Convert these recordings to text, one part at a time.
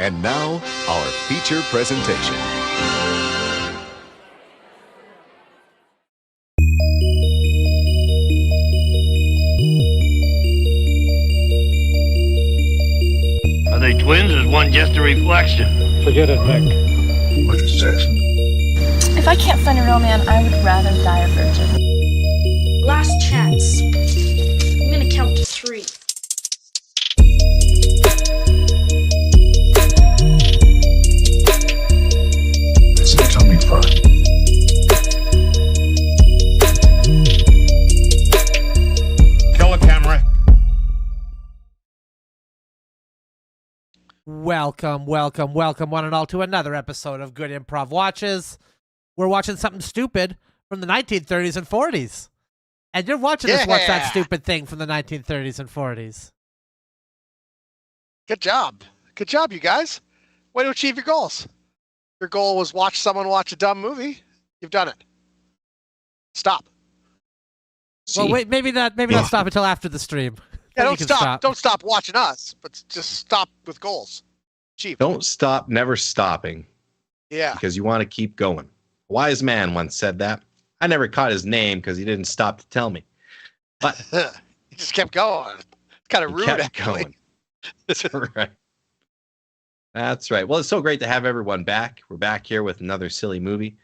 And now, our feature presentation. Are they twins or is one just a reflection? Forget it, Mick. What is this? If I can't find a real man, I would rather die a virgin. Last chance. I'm gonna count to 3. It's a tummy fry. Kill a camera. Welcome, one and all, to another episode of Good Improv Watches. We're watching something stupid from the 1930s and 40s. And you're watching us watch that stupid thing from the 1930s and 40s. Good job. Good job, you guys. Way to achieve your goals. Your goal was watch someone watch a dumb movie. You've done it. Stop. Well, wait, maybe not stop until after the stream. Yeah, Then you don't can stop. Don't stop watching us, but just stop with goals. Achieve. Don't stop never stopping Yeah. because you want to keep going. A wise man once said that. I never caught his name because he didn't stop to tell me. But He just kept going. It's kind of he rude, kept actually. going. Right. That's right. Well, it's so great to have everyone back. We're back here with another silly movie,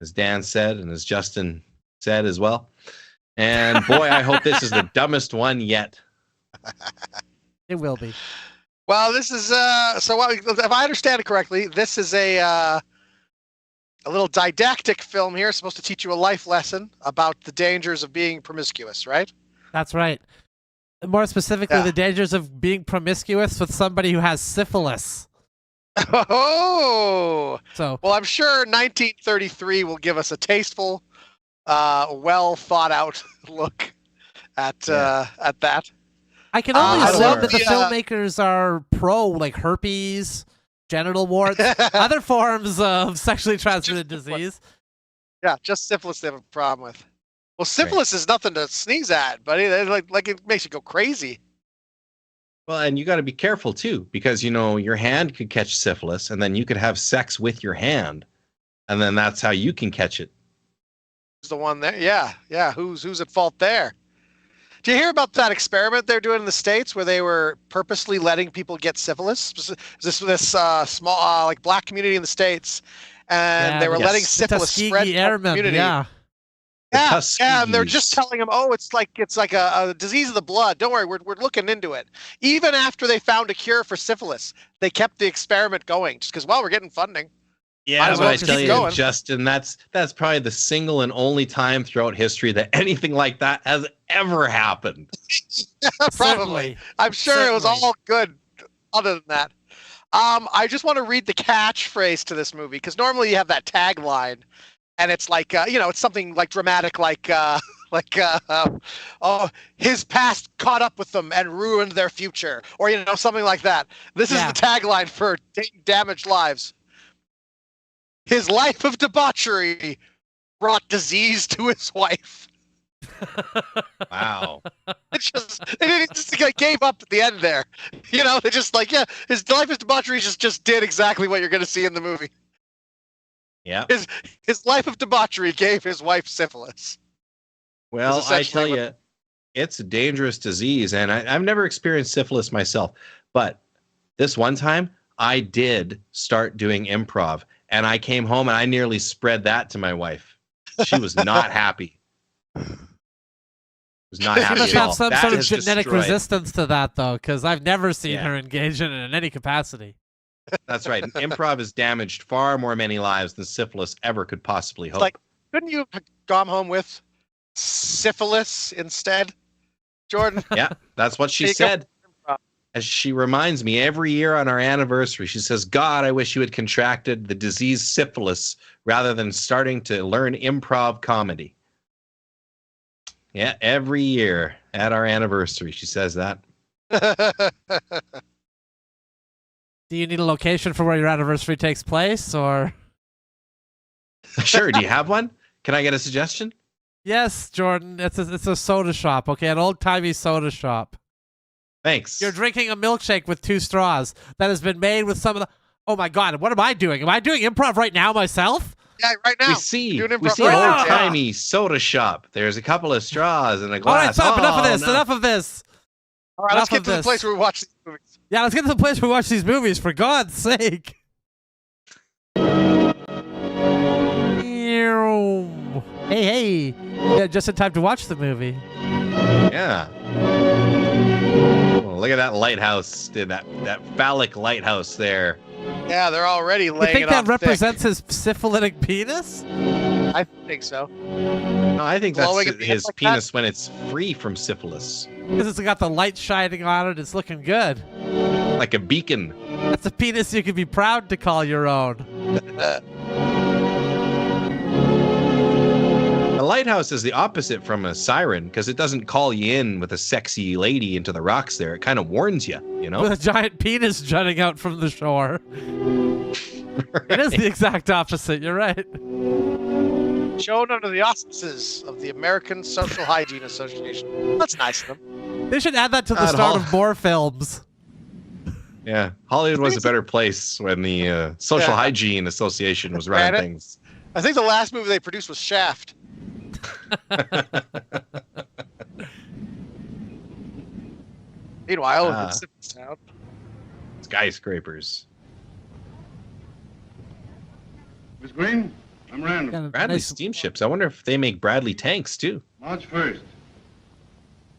as Dan said, and as Justin said as well. And boy, I hope this is the dumbest one yet. It will be. Well, this is if I understand it correctly, this is a little didactic film here, supposed to teach you a life lesson about the dangers of being promiscuous, right? That's right. More specifically, the dangers of being promiscuous with somebody who has syphilis. Oh, So, well, I'm sure 1933 will give us a tasteful, well thought out look at that. I can only I assume love that the the, filmmakers are pro, like herpes, genital warts, other forms of sexually transmitted disease. Yeah, just syphilis they have a problem with. Well, syphilis is nothing to sneeze at, buddy. Like it makes you go crazy. Well, and you got to be careful too, because your hand could catch syphilis, and then you could have sex with your hand, and then that's how you can catch it. Who's the one there? Yeah. Who's at fault there? Do you hear about that experiment they're doing in the States where they were purposely letting people get syphilis? This small like black community in the States, and they were letting syphilis spread in the community. Yeah. Yeah, and they're just telling them, oh, it's like a disease of the blood. Don't worry, we're looking into it. Even after they found a cure for syphilis, they kept the experiment going just because, well, we're getting funding. Yeah, but I tell you, going. Justin, that's probably the single and only time throughout history that anything like that has ever happened. Probably. Certainly. I'm sure it was all good other than that. I just want to read the catchphrase to this movie because normally you have that tagline. And it's like, it's something like dramatic, oh, his past caught up with them and ruined their future, or something like that. This is the tagline for Damaged Lives. His life of debauchery brought disease to his wife. Wow. They just gave up at the end there. They just his life of debauchery just did exactly what you're going to see in the movie. Yeah. His life of debauchery gave his wife syphilis. Well, I tell you, it's a dangerous disease, and I've never experienced syphilis myself. But this one time, I did start doing improv, and I came home and I nearly spread that to my wife. She was not happy. Was not happy She must at have all. some That sort of is genetic destroyed. resistance to that, though, because I've never seen her engage in it in any capacity. That's right. Improv has damaged far more many lives than syphilis ever could possibly hope. Like, couldn't you have gone home with syphilis instead, Jordan? Yeah, that's what she said. As she reminds me every year on our anniversary, she says, God, I wish you had contracted the disease syphilis rather than starting to learn improv comedy. Yeah, every year at our anniversary, she says that. Do you need a location for where your anniversary takes place, or? Sure. Do you have one? Can I get a suggestion? Yes, Jordan. It's a soda shop, okay? An old-timey soda shop. Thanks. You're drinking a milkshake with 2 straws that has been made with some of the Oh my God, what am I doing? Am I doing improv right now myself? Yeah, right now. We see You're doing an improv right now. old-timey soda shop. There's a couple of straws and a All right, glass. stop. Enough of Oh, this. no. Enough of this. All right, let's Enough get of to the this. place where we watch these movies. Yeah, let's get to the place where we watch these movies, for God's sake. Hey. Yeah, just in time to watch the movie. Yeah. Oh, look at that lighthouse. That phallic lighthouse there. Yeah, they're already You laying think it that on represents his syphilitic penis? thick. I think so. No, I think that's Glowing at the his end like penis when it's free from syphilis. Because it's got the light shining on it. It's looking good. Like a beacon. That's a penis you can be proud to call your own. A lighthouse is the opposite from a siren because it doesn't call you in with a sexy lady into the rocks there. It kind of warns you, you know? With a giant penis jutting out from the shore. It is the exact opposite. You're right. Shown under the auspices of the American Social Hygiene Association. That's nice of them. They should add that to the God, start Hol- of more films. Yeah, Hollywood was a better place when the Social Yeah. Hygiene Association was running Granted. things. I think the last movie they produced was Shaft. Meanwhile, in Ah. Pacific Town. Skyscrapers. Miss Green, I'm Randall. Got a Bradley nice, steamships. I wonder if they make Bradley tanks too. March 1st.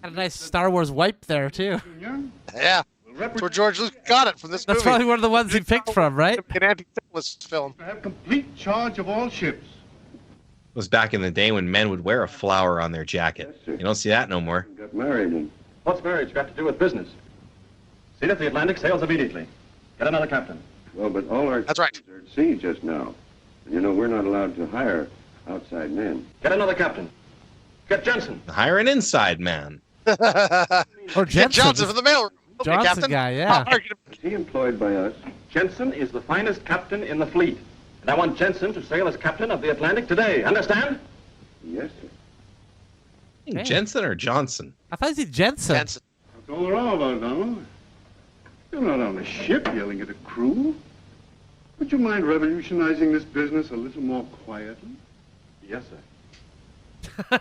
got a nice Star Wars wipe there, too. Junior Yeah, will that's where represent George Lucas got it from this That's movie. probably one of the ones he picked from, right? An anti-syphilis film. to have complete charge of all ships. It was back in the day when men would wear a flower on their jacket. You don't see that no more. Got married and What's marriage got to do with business? See that the Atlantic sails immediately. Get another captain. well, but all our That's right. captains are at sea just now. And you know we're not allowed to hire outside men. Get another captain. Get Jensen. Hire an inside man. Or Get Jensen. Johnson from the mailroom. Okay, Johnson Captain. guy, yeah. Is he employed by us? Jensen is the finest captain in the fleet. And I want Jensen to sail as captain of the Atlantic today. Understand? Yes, sir. Hey. Jensen or Johnson? I thought he said Jensen. Jensen. That's all around about, Donald. You're not on a ship yelling at a crew. Would you mind revolutionizing this business a little more quietly? Yes, sir.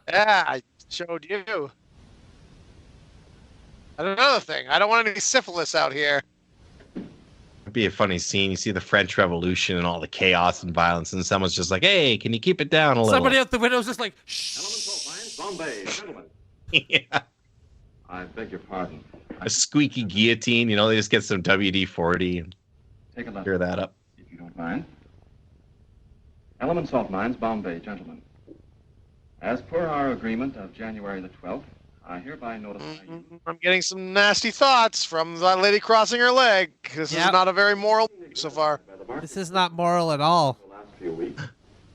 Yeah, I showed you. And another thing, I don't want any syphilis out here. It'd be a funny scene. You see the French Revolution and all the chaos and violence, and someone's just like, "Hey, can you keep it down a little?" Somebody out the window's just like, shh. Bombay, gentlemen. Yeah. I beg your pardon. A squeaky guillotine. You know, they just get some WD-40 and Take a look. clear that up. If you don't mind. Element Salt Mines, Bombay, gentlemen. As per our agreement of January the 12th, I hereby notify you. I'm getting some nasty thoughts from that lady crossing her leg. This Yep. is not a very moral so far. This is not moral at all. The last few weeks.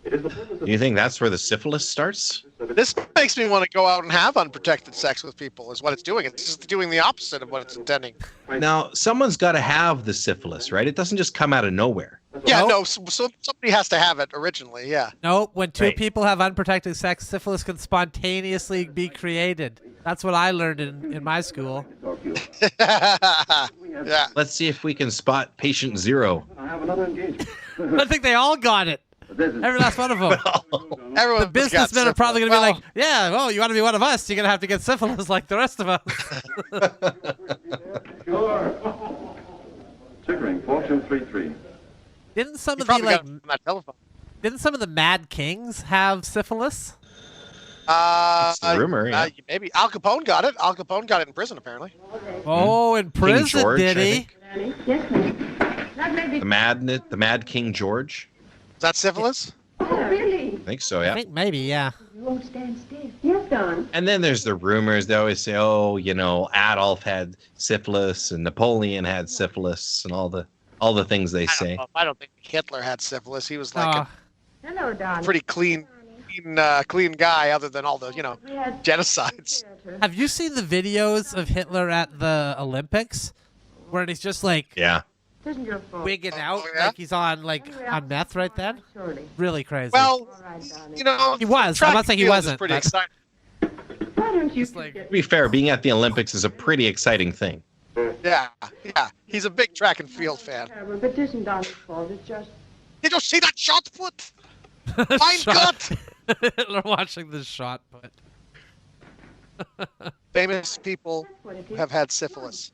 It is the purpose of Do you think that's where the syphilis starts? This makes me want to go out and have unprotected sex with people, is what it's doing. It's just doing the opposite of what it's intending. Now, someone's got to have the syphilis, right? It doesn't just come out of nowhere. Yeah, Nope. no, so somebody has to have it originally, yeah. No, when two Right. people have unprotected sex, syphilis can spontaneously be created. That's what I learned in my school. Talk to you about. Yeah. Let's see if we can spot patient zero. I have another engagement. I think they all got it. But this is Every last one of them. Everyone The businessmen are probably going to be like, yeah, well, you want to be one of us, you're going to have to get syphilis like the rest of us. Sure. Chickering, 4233. Didn't some You of the probably like got it on that telephone. didn't some of the Mad Kings have syphilis? That's the rumor, yeah. Maybe Al Capone got it. Al Capone got it in prison, apparently. Oh, in prison, George, did I he? think. The Mad King George. Is that syphilis? I think so, I yeah. think maybe, yeah. And then there's the rumors. They always say, oh, you know, Adolf had syphilis and Napoleon had syphilis and all the things they say. I don't think Hitler had syphilis. He was like Oh, a pretty clean guy, other than all the, genocides. have you seen the videos of Hitler at the Olympics, where he's just like Yeah. wigging out yeah? like he's on meth right then? Really crazy. Well, He was. I'm not saying he track and field is wasn't, Pretty but- exciting. just like To be fair, being at the Olympics is a pretty exciting thing. Yeah, yeah. He's a big track and field fan. Terrible, but it isn't Donald's fault. It's just... Did you see that shot put? Mein Gott! Hitler watching this shot put. Famous people have had syphilis.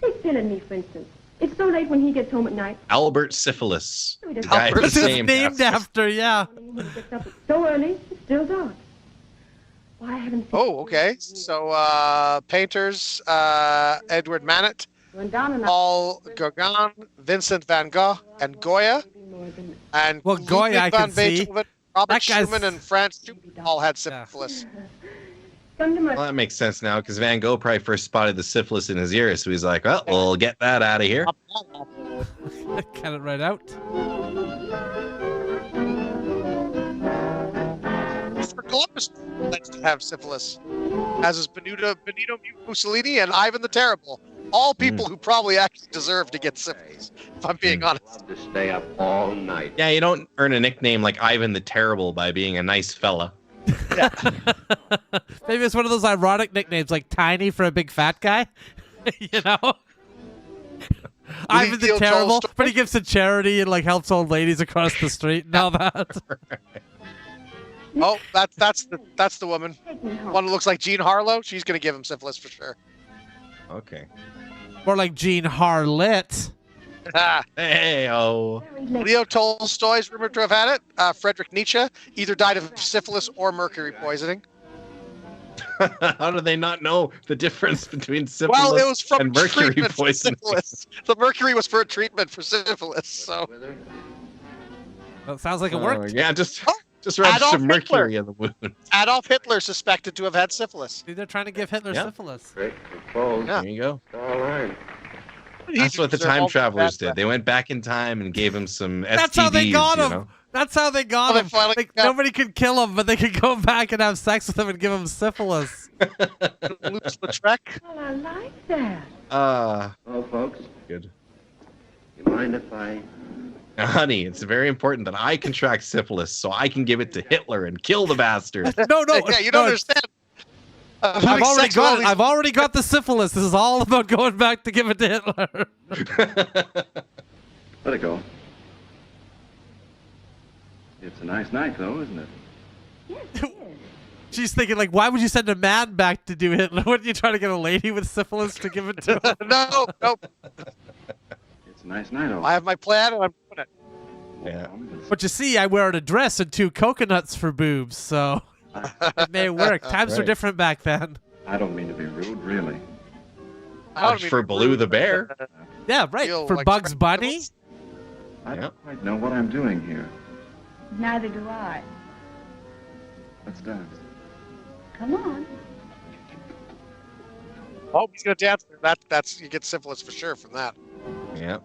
Take Phil and me, for instance. It's so late when he gets home at night. Albert Syphilis. The guy Albert who's It's named after, yeah. He gets up so early, it's still dark. Why, I haven't seen... Oh, okay. So, painters, Edward Manet, When Don and I... Paul Gauguin, Vincent van Gogh, and Goya, and Well, Goya, I Ludwig van can see. Beethoven, Robert That guy's- Schumann, and Franz Schubert all had syphilis. Come to my... Well, that makes sense now because Van Gogh probably first spotted the syphilis in his ear, so he's like, "Well, we'll get that out of here." Cut it right out. Christopher Columbus alleged to have syphilis, as is Benito Mussolini and Ivan the Terrible. All people who probably actually deserve to get syphilis, if I'm being honest. To stay up all night. Yeah, you don't earn a nickname like Ivan the Terrible by being a nice fella. Maybe it's one of those ironic nicknames like Tiny for a big fat guy. You know? Ivan the Leo Terrible, Tolstoy. but he gives to charity and like helps old ladies across the street and all that. Oh, that's the woman. Take me home. One who looks like Jean Harlow. She's gonna give him syphilis for sure. Okay. More like Jean Harlot. Hey, oh. Very late. Leo Tolstoy is rumored to have had it. Friedrich Nietzsche either died of syphilis or mercury poisoning. How do they not know the difference between syphilis Well, it was from and mercury treatment for poisoning? syphilis. The mercury was for a treatment for syphilis. So Well, it sounds like it Oh, worked. yeah, just Oh, rub Adolf some Hitler. mercury in the wound. Adolf Hitler suspected to have had syphilis. See, they're trying to give Hitler Yeah. syphilis. Great clothes. Yeah. There you go. All right. That's what the They're time all travelers bad did. They went back in time and gave him some STDs. That's how they got you him. know? That's how they got Oh, they him. finally Like, got- nobody could kill him, but they could go back and have sex with him and give him syphilis. Lautrec. Well, I like that. Well, folks, Good. you mind if I... Now, honey, it's very important that I contract syphilis so I can give it to Hitler and kill the bastard. No, no. Yeah, you don't no, understand. I've already got it. I've already got the syphilis. This is all about going back to give it to Hitler. Let it go. It's a nice night, though, isn't it? Yes, it is. She's thinking, like, why would you send a man back to do Hitler? Wouldn't you try to get a lady with syphilis to give it to him? No, nope. It's a nice night, all I have my plan and I'm doing it. Yeah. But you see, I wear a dress and 2 coconuts for boobs, so it may work. Times were Right. different back then. I don't mean to be rude, really. I don't mean For to be Baloo rude, the bear. but, Yeah, right. feel For like Bugs Fred Bunny. Nichols. I Yep. don't quite know what I'm doing here. Neither do I. Let's dance. Come on. Oh, he's gonna dance. That's you get syphilis for sure from that. Yeah.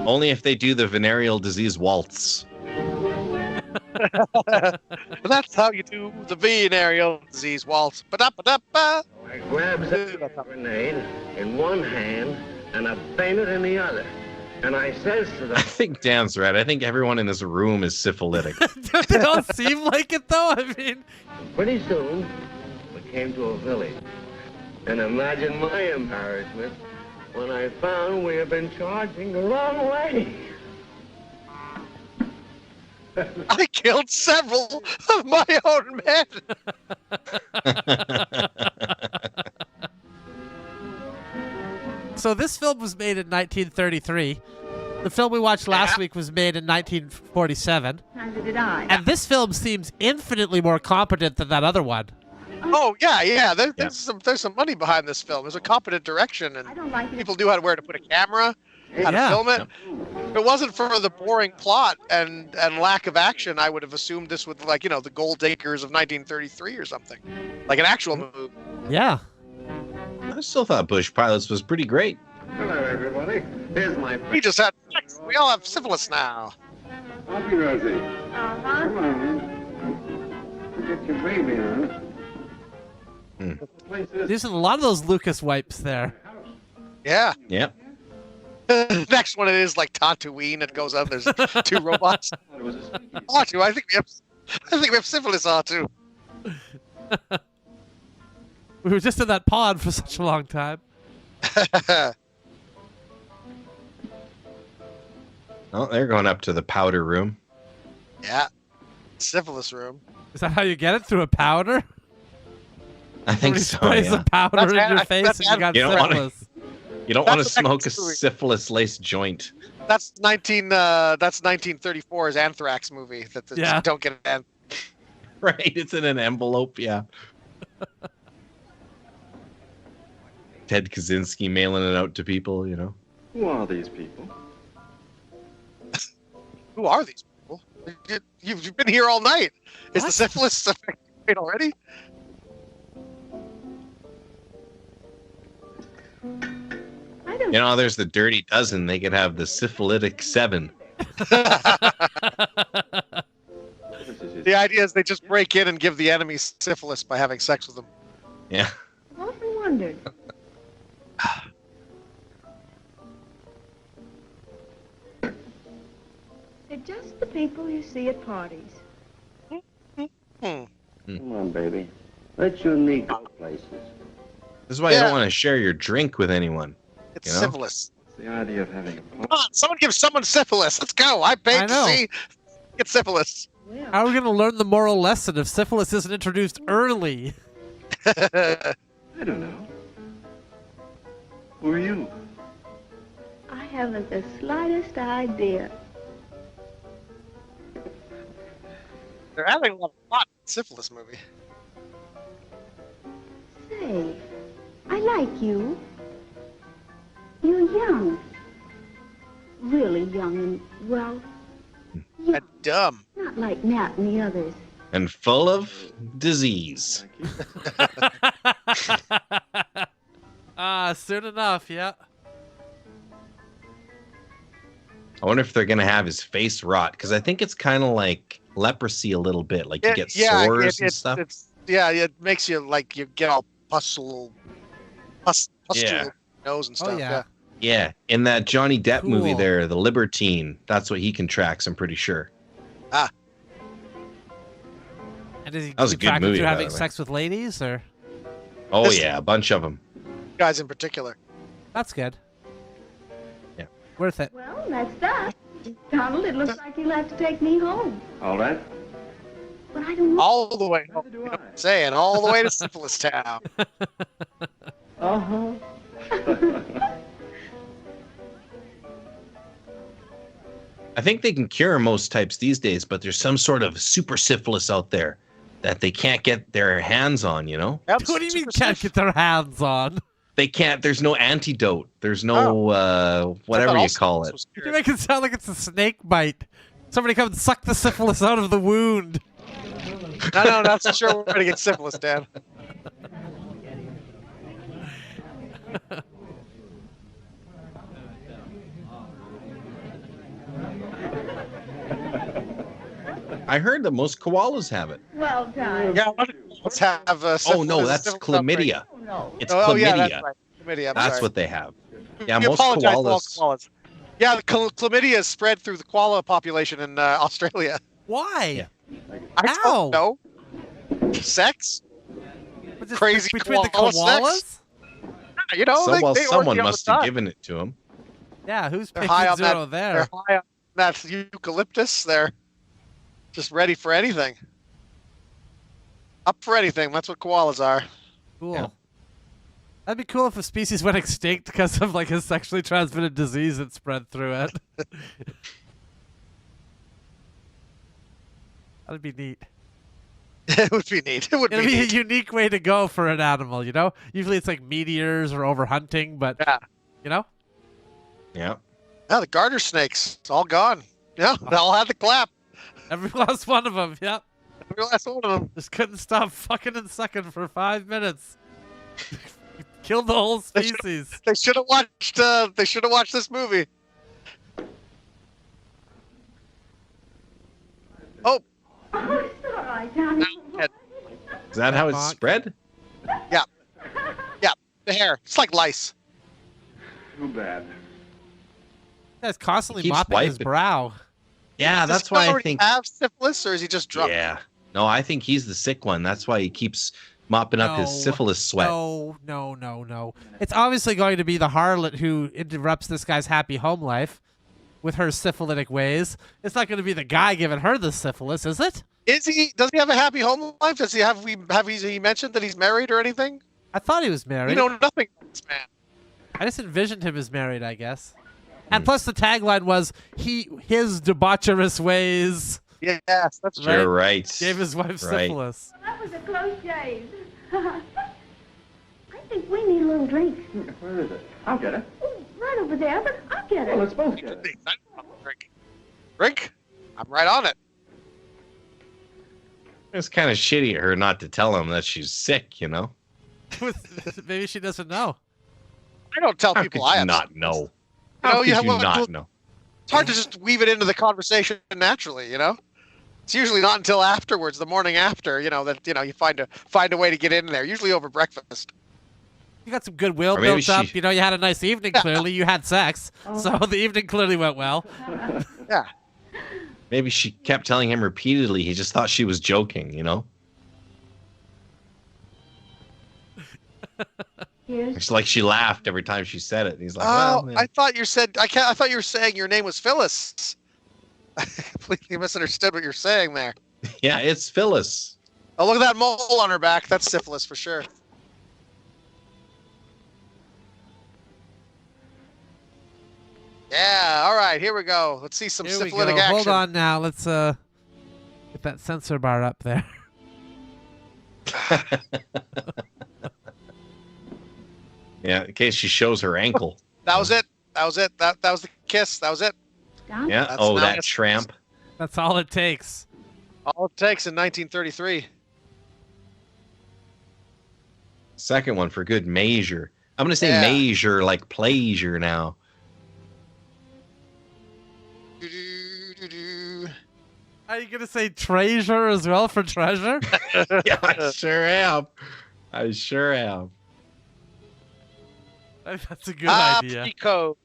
Only if they do the venereal disease waltz. That's how you do the venereal disease waltz. Ba-da-ba-da-ba. I grabs a grenade in one hand and a bayonet in the other. And I says to I them, think Dan's right. I think everyone in this room is syphilitic. They don't seem like it, though. I mean, pretty soon, we came to a village. And imagine my embarrassment when I found we had been charging the wrong way. I killed several of my own men. so this film was made in 1933. The film we watched last week was made in 1947. Neither did I. And this film seems infinitely more competent than that other one. Oh yeah. There's some money behind this film. There's a competent direction, I and don't like it. people knew how to where to put a camera, how to Yeah. film it. If it wasn't for the boring plot and lack of action, I would have assumed this would the Gold Acres of 1933 or something, like an actual movie. Yeah. I still thought Bush Pilots was pretty great. Hello, everybody. Here's my He just had sex. We all have syphilis now. Happy Rosie. Uh-huh. Come on. Get your baby on. The place is There's a lot of those Lucas wipes there. Yeah. Yep. Next one it is like Tatooine. It goes up. There's 2 robots. It was a spookiest. R2. I think we have syphilis. R2. We were just in that pod for such a long time. Oh, they're going up to the powder room. Yeah. Syphilis room. Is that how you get it? Through a powder? I think Somebody so. sprays Yeah. a powder in your face and you got syphilis. You don't want to That's smoke a actually- syphilis-laced joint. That's 1934's Anthrax movie. Yeah. Don't get it. Right, it's in an envelope, yeah. Ted Kaczynski mailing it out to people, you know. Who are these people? Who are these people? You've been here all night. Is the syphilis affected already? You know, there's the Dirty Dozen. They could have the syphilitic 7. The idea is they just break in and give the enemy syphilis by having sex with them. Yeah. Often wondered. They're just the people you see at parties. Come on, baby. Let you meet go places. This is why you don't want to share your drink with anyone. It's you know? syphilis. The idea of having a Come on, someone give someone syphilis. Let's go. I paid to see get syphilis. How are we going to learn the moral lesson if syphilis isn't introduced early? I don't know. Who are you? I haven't the slightest idea. They're having a lot of fun in the syphilis movie. Say, I like you. You're young. Really young and, well, And dumb. not like Nat and the others. And full of disease. Soon enough, yeah. I wonder if they're going to have his face rot, because I think it's kind of like leprosy a little bit. Like you get sores and stuff. It makes you like you get all pustule nose and stuff. yeah. Yeah, in that Johnny Depp movie Cool. there, The Libertine, that's what he contracts, I'm pretty sure. Ah. And does he That was a keep good track of movie, you by having the way. sex with ladies, or? Oh, This- yeah, a bunch of them. Guys in particular. That's good. Yeah. Worth it. Well, that's that. Donald, it looks like you'll have to take me home. All right. But I don't know. All the way. Neither do I. Saying all the way to syphilis town. Uh-huh. I think they can cure most types these days, but there's some sort of super syphilis out there that they can't get their hands on, you know? Yep, What do you mean super can't get their hands on? They can't, there's no antidote. There's no, whatever I you thought call all it. syphilis was You cured. make it sound like it's a snake bite. Somebody come and suck the syphilis out of the wound. No, not so sure we're going to get syphilis, Dan. I heard that most koalas have it. Well done. Yeah, let's have Oh, no, that's chlamydia. Oh, no. It's Oh, chlamydia. yeah, that's right. Chlamydia, I'm That's sorry. what they have. Yeah, We most apologize to all koalas. koalas. Yeah, the chlamydia is spread through the koala population in Australia. Why? I How? don't know. Sex? Was it Crazy between the koala koalas? sex? You know, So, well, they someone orgy all the must have time. given it to him. Yeah, who's They're picking high on zero that. there? They're high on that eucalyptus. They're just ready for anything. Up for anything. That's what koalas are. Cool. Yeah. That'd be cool if a species went extinct because of like a sexually transmitted disease that spread through it. That'd be neat. It would be neat. It would It'd be be a neat. unique way to go for an animal, you know? Usually it's like meteors or overhunting, but Yeah. you know? Yeah. Yeah, the garter snakes. It's all gone. Yeah, they all had the clap. Every last one of them, yep. Every last one of them. Just couldn't stop fucking and sucking for 5 minutes. Killed the whole species. They should have watched. They should have watched this movie. Oh, Oh, it's all right, Donald. Is that how it's Bonk. spread? yeah, the hair. It's like lice. Too bad. Guy's constantly He keeps mopping his wiping. brow. Yeah, Does that's he why I already think. have syphilis, or is he just drunk? Yeah. No, I think he's the sick one. That's why he keeps mopping up his syphilis sweat. No. It's obviously going to be the harlot who interrupts this guy's happy home life with her syphilitic ways. It's not going to be the guy giving her the syphilis, is it? Is he? Does he have a happy home life? Does he have? He mentioned that he's married or anything? I thought he was married. You know nothing about this man. I just envisioned him as married, I guess. And plus, the tagline was his debaucherous ways. Yes, that's true. You're right. Gave his wife syphilis. Well, that was a close shave. I think we need a little drink. Where is it? I'll get it. Oh, right over there, but I'll get it. Well, let's both get it. Drink? I'm right on it. It's kind of shitty of her not to tell him that she's sick, you know? Maybe she doesn't know. I don't tell people I have not know. How could you not know? It's hard to just weave it into the conversation naturally, you know? It's usually not until afterwards, the morning after, that you find a way to get in there, usually over breakfast. You got some goodwill built up. You had a nice evening, clearly. You had sex. So the evening clearly went well. Yeah. Maybe she kept telling him repeatedly. He just thought she was joking, It's like she laughed every time she said it. And he's like, I thought you were saying your name was Phyllis. I completely misunderstood what you're saying there. Yeah, it's Phyllis. Oh, look at that mole on her back. That's syphilis for sure. Yeah, all right, here we go. Let's see some syphilitic action. Hold on now. Let's get that sensor bar up there. Yeah, in case she shows her ankle. That was it. That was the kiss. That was it. Yeah. That tramp. That's all it takes. All it takes in 1933. Second one for good measure. I'm going to say measure like pleasure now. Are you going to say treasure as well for treasure? Yeah, I sure am. That's a good idea. Pre-code.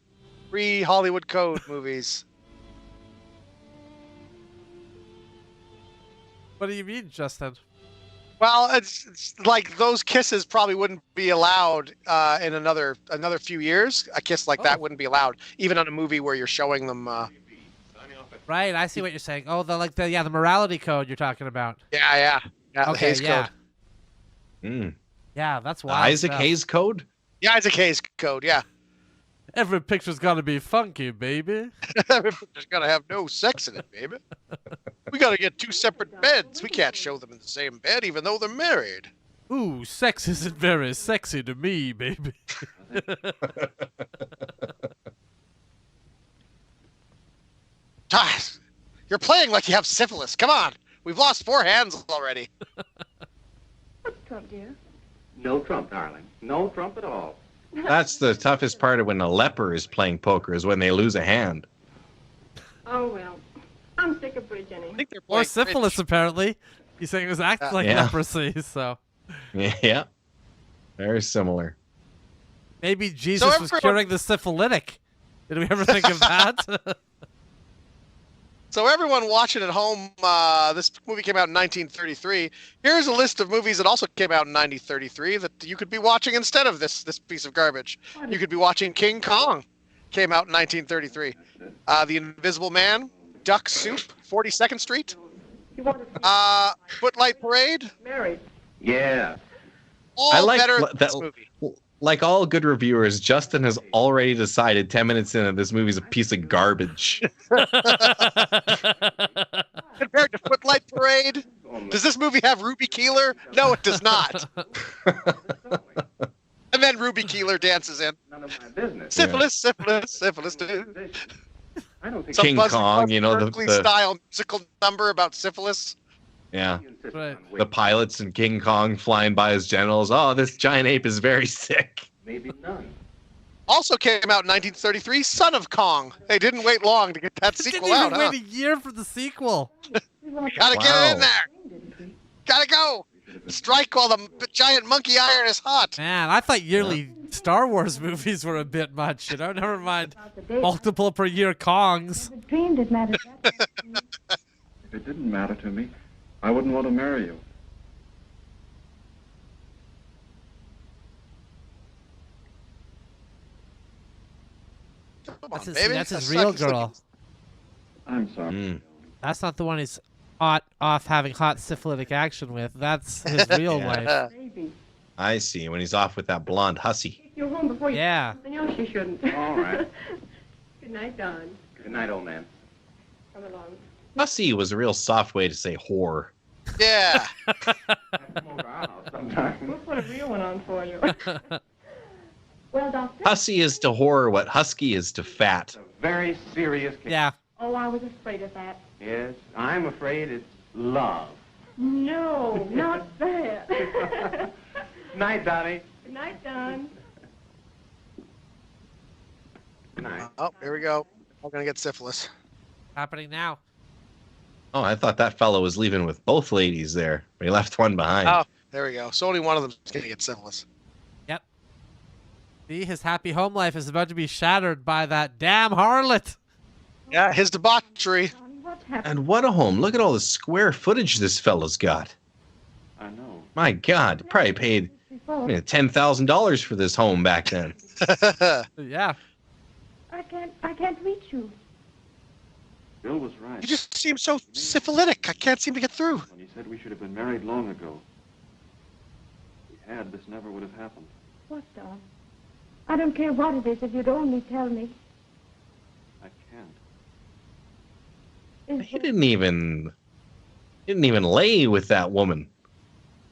Pre-Hollywood Code movies. What do you mean, Justin? Well, it's like those kisses probably wouldn't be allowed in another few years. A kiss like that wouldn't be allowed, even on a movie where you're showing them. Right, I see what you're saying. Oh, the morality code you're talking about. Yeah. Okay, the Hays Code. Yeah, that's wild. Isaac Hayes Code? Yeah, Isaac Hayes Code, yeah. Every picture's got to be funky, baby. Every picture's got to have no sex in it, baby. We got to get two separate beds. We can't show them in the same bed, even though they're married. Ooh, sex isn't very sexy to me, baby. You're playing like you have syphilis. Come on. We've lost 4 hands already. What's Trump, dear? No Trump, darling. No Trump at all. That's the toughest part of when a leper is playing poker, is when they lose a hand. Oh, well. I'm sick of bridge anyway. I think they're Or syphilis, apparently. He's saying it was acting like leprosy, so. Yeah. Very similar. Maybe Jesus was curing the syphilitic. Did we ever think of that? So everyone watching at home, this movie came out in 1933. Here's a list of movies that also came out in 1933 that you could be watching instead of this piece of garbage. You could be watching King Kong. Came out in 1933. The Invisible Man, Duck Soup, 42nd Street. Footlight Parade. Married. Yeah. All better than this movie. Like all good reviewers, Justin has already decided 10 minutes in that this movie's a piece of garbage. Compared to Footlight Parade, does this movie have Ruby Keeler? No, it does not. And then Ruby Keeler dances in. None of my business. Syphilis, dude. I don't think King Kong, Berkeley style musical number about syphilis. Yeah. Right. The pilots in King Kong flying by his genitals. Oh, this giant ape is very sick. maybe none. Also came out in 1933, Son of Kong. They didn't wait long to get that sequel didn't out. even wait a year for the sequel. Gotta get it in there. Gotta go. Strike while the giant monkey iron is hot. Man, I thought yearly Star Wars movies were a bit much. Never mind multiple per year Kongs. Dreamed it mattered. If it didn't matter to me, I wouldn't want to marry you. That's on, his, baby. that's his real girl. I'm sorry. That's not the one he's off having hot syphilitic action with. That's his real wife. Baby, I see. When he's off with that blonde hussy. if you're home before you Yeah. do something else, you shouldn't. All right. Good night, Don. Good night, old man. Come along. Hussy was a real soft way to say whore. Yeah. We'll put a real one on for you. Well, Doctor? Hussy is to whore what husky is to fat. Very serious case. Yeah. Oh, I was afraid of that. Yes, I'm afraid it's love. No, not that. Night, Donnie. Good night, Don. Good night. Oh, here we go. We're gonna get syphilis. Happening now. Oh, I thought that fellow was leaving with both ladies there. But he left one behind. Oh, there we go. So only one of them's gonna get syphilis. Yep. See, his happy home life is about to be shattered by that damn harlot. Yeah, his debauchery. Donnie, what's happened? And what a home. Look at all the square footage this fellow's got. I know. My God, probably paid Before. $10,000 for this home back then. Yeah. I can't reach you. Bill was right. You just seem so syphilitic. I can't seem to get through. When he said we should have been married long ago. If we had, this never would have happened. What, Don? I don't care what it is if you'd only tell me. I can't. Is He didn't even lay with that woman.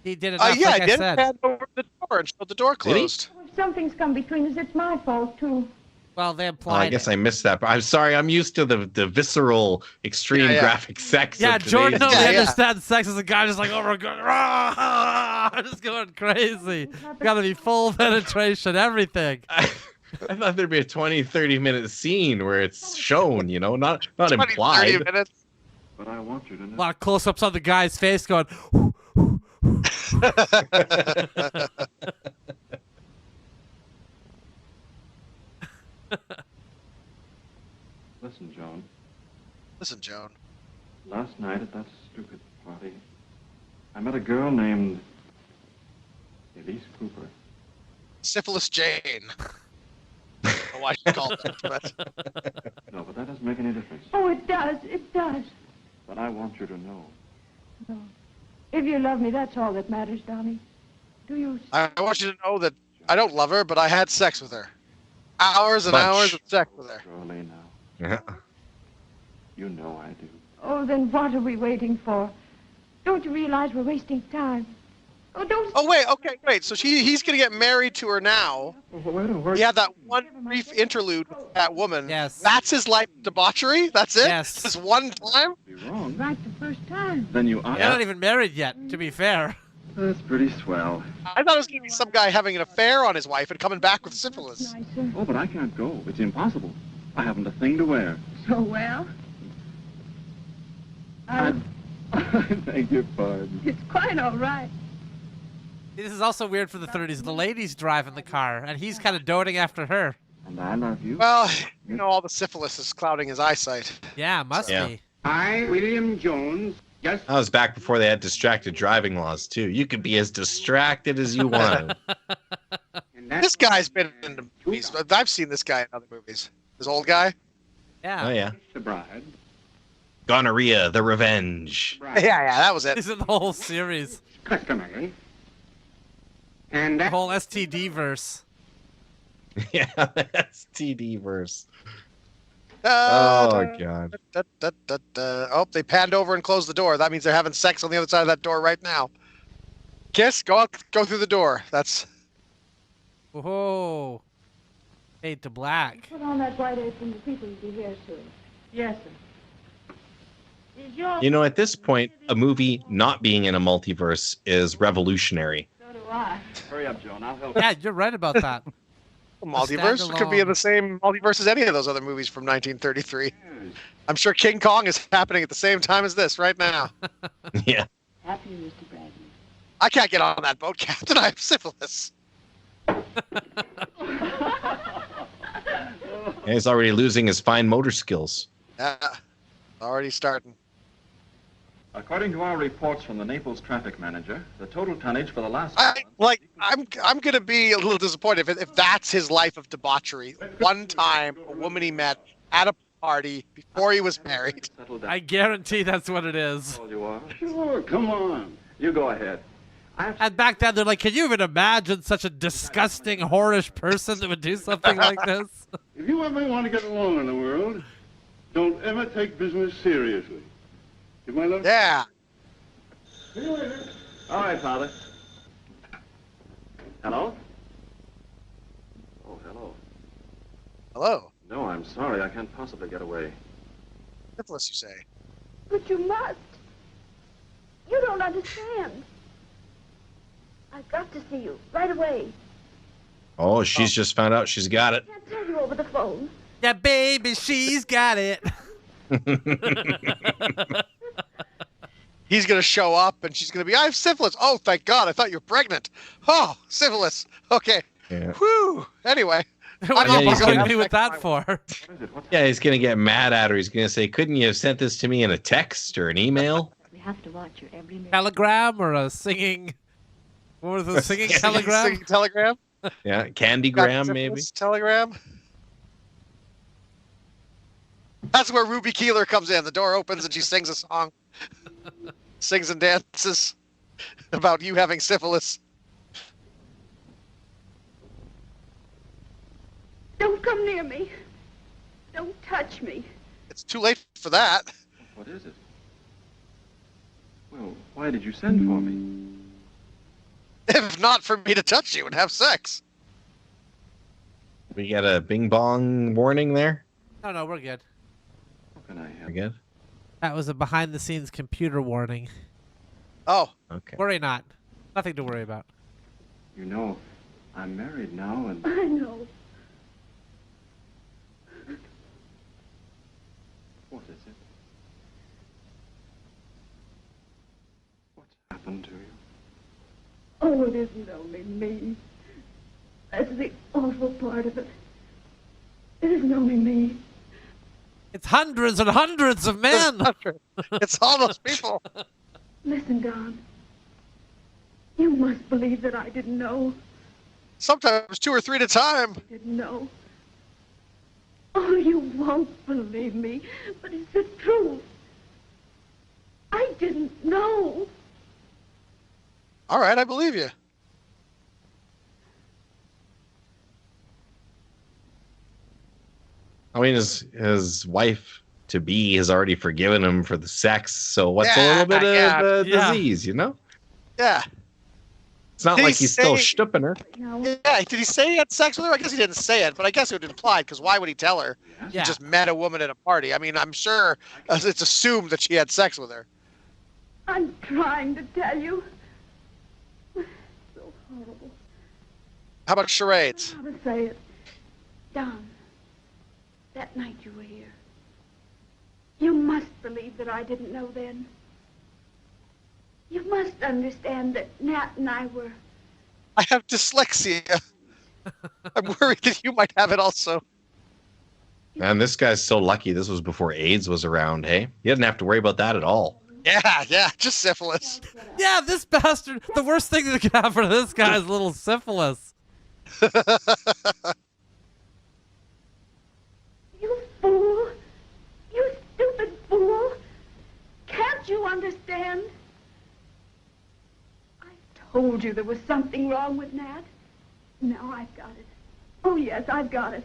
He did enough, Yeah, like I I did. said. Hand over the door and showed the door Did he? closed. If something's come between us, it's my fault, too. Well, they Oh, implied I guess it. I missed that. I'm sorry. I'm used to the visceral, extreme Yeah. graphic sex. Yeah, of Jordan today's- only Yeah. understands sex as a guy just like over going, "Rah!" just going crazy. Gotta be full penetration, everything. I thought there'd be a 20, 30-minute scene where it's shown, not 20, 30 implied. minutes. But I want you to A know. lot of close-ups on the guy's face going, Listen, Joan. Listen, Joan. Last night at that stupid party, I met a girl named Elise Cooper. Syphilis Jane. I don't know why she called that, but No, but that doesn't make any difference. Oh, it does. It does. But I want you to know. No. If you love me, that's all that matters, Donnie. Do you? I want you to know that I don't love her, but I had sex with her. Hours and Bunch. hours of sex with her. Surely now. Yeah. You know I do. Oh, then what are we waiting for? Don't you realize we're wasting time? Oh, don't. Oh, wait. So he's going to get married to her now. He had that one brief interlude with that woman. Yes. That's his life debauchery? That's it? Yes. This one time? Be wrong. Right the first time. Then you are. They're not even married yet, to be fair. That's pretty swell. I thought it was going to be some guy having an affair on his wife and coming back with syphilis. Nicer. Oh, but I can't go. It's impossible. I haven't a thing to wear. So well. I beg your pardon. It's quite all right. This is also weird for the 30s. The lady's driving the car, and he's kind of doting after her. And I love you. Well, all the syphilis is clouding his eyesight. Yeah, must Yeah. be. I, William Jones, just That was back before they had distracted driving laws, too. You could be as distracted as you want. This guy's been in the movies. I've seen this guy in other movies. This old guy? Yeah. Oh, yeah. the bride. Gonorrhea, the revenge. Yeah, that was it. He's in the whole series. Customary. And The that whole STD verse. Yeah, that's TD verse. Oh, God. Oh, they panned over and closed the door. That means they're having sex on the other side of that door right now. Kiss, go through the door. That's... Whoa. Fade to black. Put on that white apron. The people will be here soon. Yes, sir. Is your... At this point, a movie not being in a multiverse is revolutionary. So do I. Hurry up, Joan. I'll help. Yeah, you're right about that. Multiverse could be in the same multiverse as any of those other movies from 1933. I'm sure King Kong is happening at the same time as this right now. Yeah. Happy, Mr. Bradley. I can't get on that boat, Captain. I have syphilis. He's already losing his fine motor skills. Yeah, already starting. According to our reports from the Naples traffic manager, the total tonnage for the last... I'm gonna be a little disappointed if that's his life of debauchery. One time, a woman he met at a party before he was married. I guarantee that's what it is. Sure, come on. You go ahead. And back then, they're like, can you even imagine such a disgusting, whorish person that would do something like this? If you ever want to get along in the world, don't ever take business seriously. Give my love. Yeah. See you later. All right, Father. Hello? Oh, hello. Hello. No, I'm sorry. I can't possibly get away. Syphilis, you say? But you must. You don't understand. I've got to see you right away. Oh, she's just found out she's got it. I can't tell you over the phone. Yeah, baby, she's got it. He's gonna show up and she's gonna be, I have syphilis. Oh, thank God, I thought you were pregnant. Oh, syphilis. Okay. Yeah. Whew. Anyway. What are you he's bothering gonna- me with that for? Yeah, he's going to get mad at her. He's going to say, couldn't you have sent this to me in a text or an email? We have to watch your every minute. Telegram or a singing... What was the singing telegram? Singing telegram? Yeah, Candygram, maybe. Telegram? That's where Ruby Keeler comes in. The door opens and she sings a song. Sings and dances about you having syphilis. Don't come near me. Don't touch me. It's too late for that. What is it? Well, why did you send for me? If not for me to touch you and have sex. We got a bing bong warning there. No, we're good. How can I help? We're good. That was a behind-the-scenes computer warning. Oh. Okay. Worry not. Nothing to worry about. You know, I'm married now, and... I know. What is it? What's happened to you? Oh, it isn't only me. That's the awful part of it. It isn't only me. It's hundreds and hundreds of men. It's all those people. Listen, Don. You must believe that I didn't know. Sometimes 2 or 3 at a time. Didn't know. Oh, you won't believe me, but it's the truth. I didn't know. All right, I believe you. I mean, his wife to be has already forgiven him for the sex, so what's a little bit of disease, you know? Yeah. It's not Did like he he's still say- stupping her. No. Yeah, did he say he had sex with her? I guess he didn't say it, but I guess it would imply, because why would he tell her? Yeah. He just met a woman at a party. I mean, I'm sure it's assumed that she had sex with her. I'm trying to tell you. So horrible. How about charades? How to say it. Don, that night you were here. You must believe that I didn't know then. You must understand that Nat and I were... I have dyslexia. I'm worried that you might have it also. Man, this guy's so lucky this was before AIDS was around, hey? He didn't have to worry about that at all. Yeah, just syphilis. Yeah, this bastard. The worst thing that could happen for this guy is a little syphilis. You fool! You stupid fool! Can't you understand? I told you there was something wrong with Nat. Now I've got it. Oh, yes, I've got it.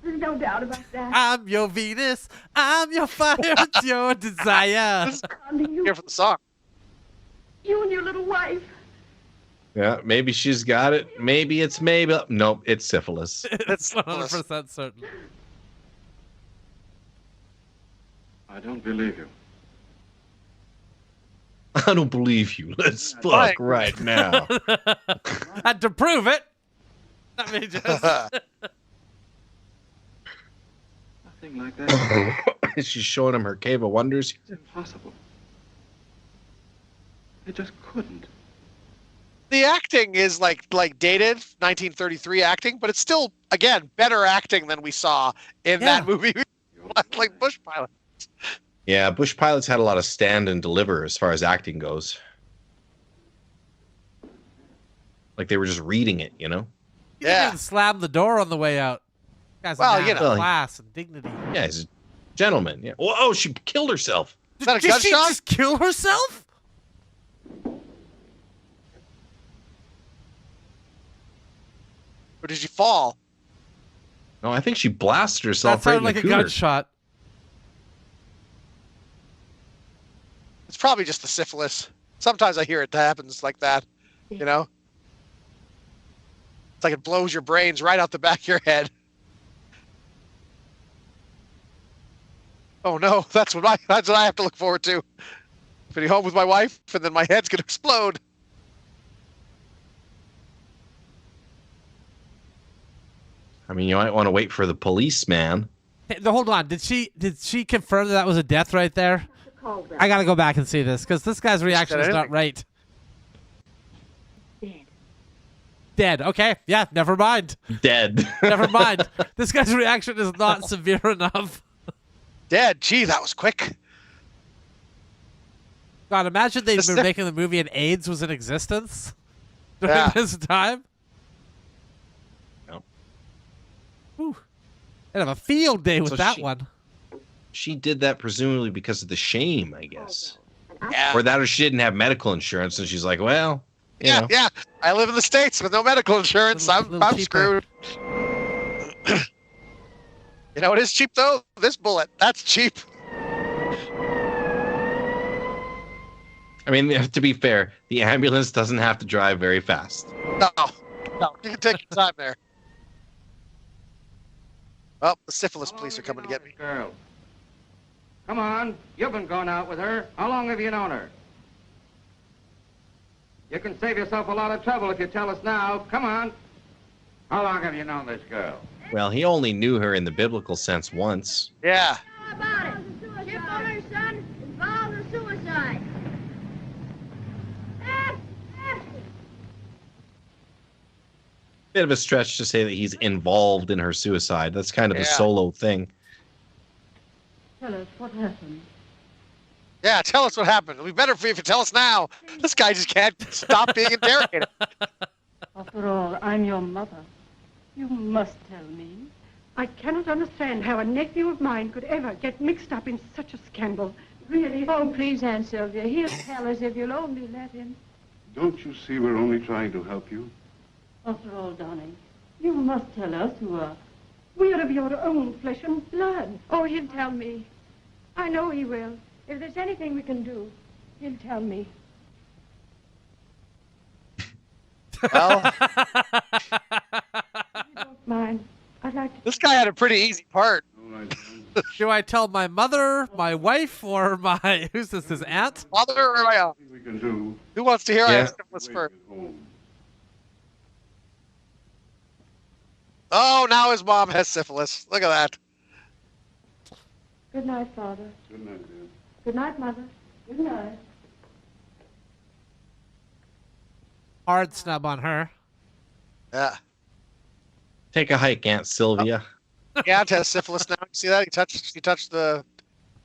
There's no doubt about that. I'm your Venus. I'm your fire. It's your desire. Here for the song. You and your little wife. Yeah, maybe she's got it. Maybe it's maybe. Nope, it's syphilis. It's 100% certain. I don't believe you. I don't believe you. Let's fuck right now. And to prove it, let me just... Nothing like that. She's showing him her cave of wonders. It's impossible. It just couldn't. The acting is like dated 1933 acting, but it's still, again, better acting than we saw in that movie, like Bush Pilot. Yeah, Bush pilots had a lot of stand and deliver as far as acting goes. Like they were just reading it, you know? He didn't even slam the door on the way out. Guy's Well, a man you know. of class and dignity. Yeah, he's a gentleman. Yeah. Oh, she killed herself. Is that a Did gunshot? she just kill herself? Or did she fall? No, I think she blasted herself That right sounded in like the a cooter. gunshot. It's probably just the syphilis. Sometimes I hear it happens like that, you know? It's like it blows your brains right out the back of your head. Oh no, that's what I have to look forward to. Getting home with my wife, and then my head's gonna explode. I mean, you might want to wait for the policeman. Hey, hold on. Did she confirm that was a death right there? I gotta go back and see this because this guy's reaction is not right. Dead. Okay. Yeah. Never mind. Dead. Never mind. This guy's reaction is not severe enough. Dead. Gee, that was quick. God, imagine they'd been making the movie and AIDS was in existence during this time. No. Whew. They'd have a field day with that one. She did that presumably because of the shame, I guess. Yeah. Or that, or she didn't have medical insurance, and she's like, well, you know. Yeah. I live in the States with no medical insurance. I'm screwed. You know what is cheap though? This bullet. That's cheap. I mean, to be fair, the ambulance doesn't have to drive very fast. No, you can take your time there. Oh, the syphilis police are coming to get me. Girl. Come on, you've been going out with her. How long have you known her? You can save yourself a lot of trouble if you tell us now. Come on. How long have you known this girl? Well, he only knew her in the biblical sense once. Yeah. How about it? Chip on her son involved in suicide. Bit of a stretch to say that he's involved in her suicide. That's kind of a solo thing. Tell us what happened. Yeah, tell us what happened. It'd be better for you if you tell us now. This guy just can't stop being interrogated. After all, I'm your mother. You must tell me. I cannot understand how a nephew of mine could ever get mixed up in such a scandal. Really? Oh, please, Aunt Sylvia. He'll tell us if you'll only let him. Don't you see we're only trying to help you? After all, darling, you must tell us who are. We're of your own flesh and blood. Oh, he'll tell me. I know he will. If there's anything we can do, he'll tell me. Well, Don't mind. I'd like to. this guy had a pretty easy part. Do I tell my mother, my wife, or my who's this? His aunt? Mother or my aunt? We can do. Who wants to hear Yeah. our syphilis first? Oh, now his mom has syphilis. Look at that. Good night, Father. Good night, dear. Good night, Mother. Good night. Hard snub on her. Yeah. Take a hike, Aunt Sylvia. The aunt has syphilis now. You see that? He touched the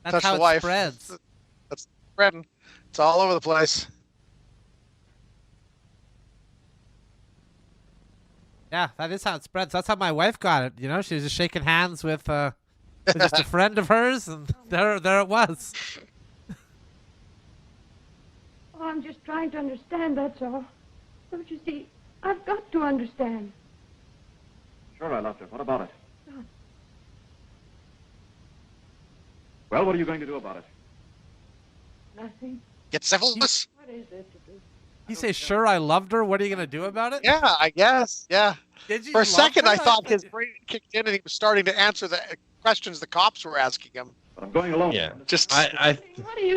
That's how the it wife. spreads. That's spreading. It's all over the place. Yeah, that is how it spreads. That's how my wife got it. You know, she was just shaking hands with just a friend of hers, and there it was. Oh, I'm just trying to understand, that's all. Don't you see, I've got to understand. Sure, I loved her. What about it? Well, what are you going to do about it? Nothing. Get syphilis? What is there to do? You say, sure, I loved her. What are you going to do about it? Yeah, I guess. Yeah. Did you For a love second, her? I thought his brain kicked in and he was starting to answer the questions the cops were asking him. But I'm going alone. Yeah. Just I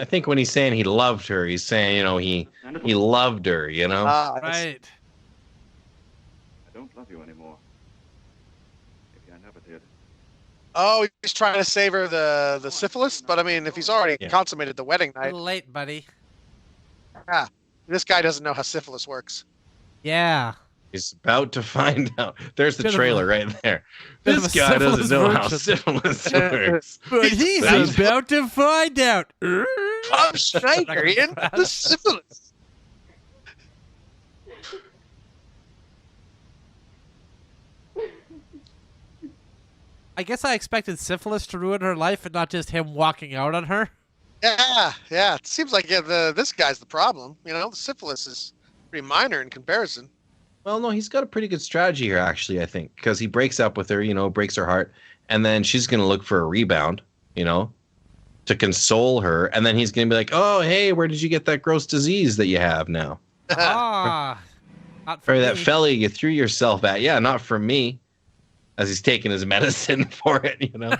think when he's saying he loved her, he's saying, you know, he loved her, you know? Right. I don't love you anymore. Maybe I never did. Oh, he's trying to save her the syphilis, but I mean, if he's already consummated the wedding A night, little late, buddy. yeah, this guy doesn't know how syphilis works. Yeah. He's about to find out. There's the Bit of trailer a- right there. bit of This a guy doesn't syphilis know how virgin. syphilis works. But he's about to find out. Bob Schneider in the syphilis. I guess I expected syphilis to ruin her life and not just him walking out on her. Yeah. It seems like this guy's the problem. You know, the syphilis is pretty minor in comparison. Well, no, he's got a pretty good strategy here, actually, I think, because he breaks up with her, breaks her heart, and then she's going to look for a rebound, to console her, and then he's going to be like, oh, hey, where did you get that gross disease that you have now? Not for Or that me. fella you threw yourself at. Yeah, not for me. As he's taking his medicine for it, There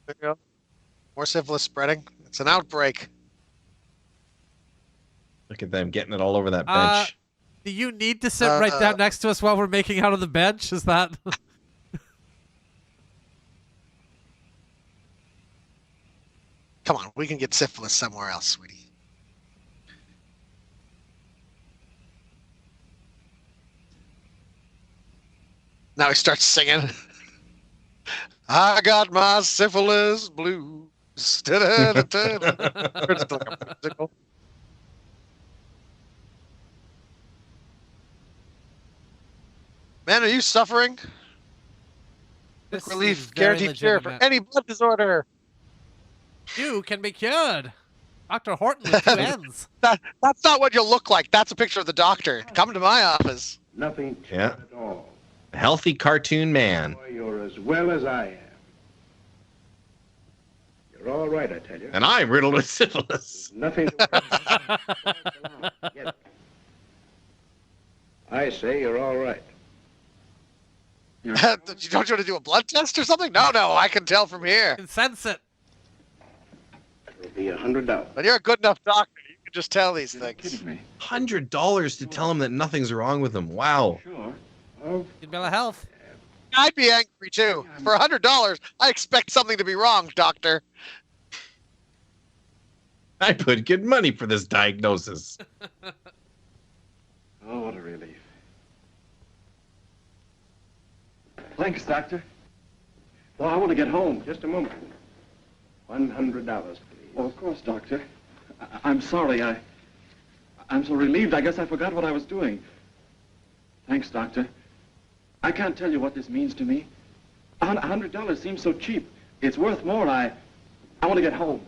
you go. More syphilis spreading. It's an outbreak. Look at them getting it all over that bench. Do you need to sit right down next to us while we're making out on the bench? Is that... Come on, we can get syphilis somewhere else, sweetie. Now he starts singing. I got my syphilis blues. Da-da-da-da-da. It's like a musical. Man, are you suffering? This Relief, is very guaranteed cure for legitimate. any blood disorder. You can be cured. Dr. Horton with two N's. That's not what you'll look like. That's a picture of the doctor. Come to my office. Nothing to Yeah. it at all. A healthy cartoon man. Boy, you're as well as I am. You're all right, I tell you. And I'm riddled with syphilis. Nothing to Get. I say you're all right. Don't you want to do a blood test or something? No, I can tell from here. You can sense it. It'll be $100. But you're a good enough doctor. You can just tell these things. Kidding me? $100 to tell him that nothing's wrong with him. Wow. Sure. Oh, Good bill of health. I'd be angry too. For $100, I expect something to be wrong, doctor. I put good money for this diagnosis. oh, what a relief. Thanks, Doctor. Well, I want to get home. Just a moment. $100, please. Oh, of course, Doctor. I'm sorry. I'm so relieved. I guess I forgot what I was doing. Thanks, Doctor. I can't tell you what this means to me. $100 seems so cheap. It's worth more. I want to get home.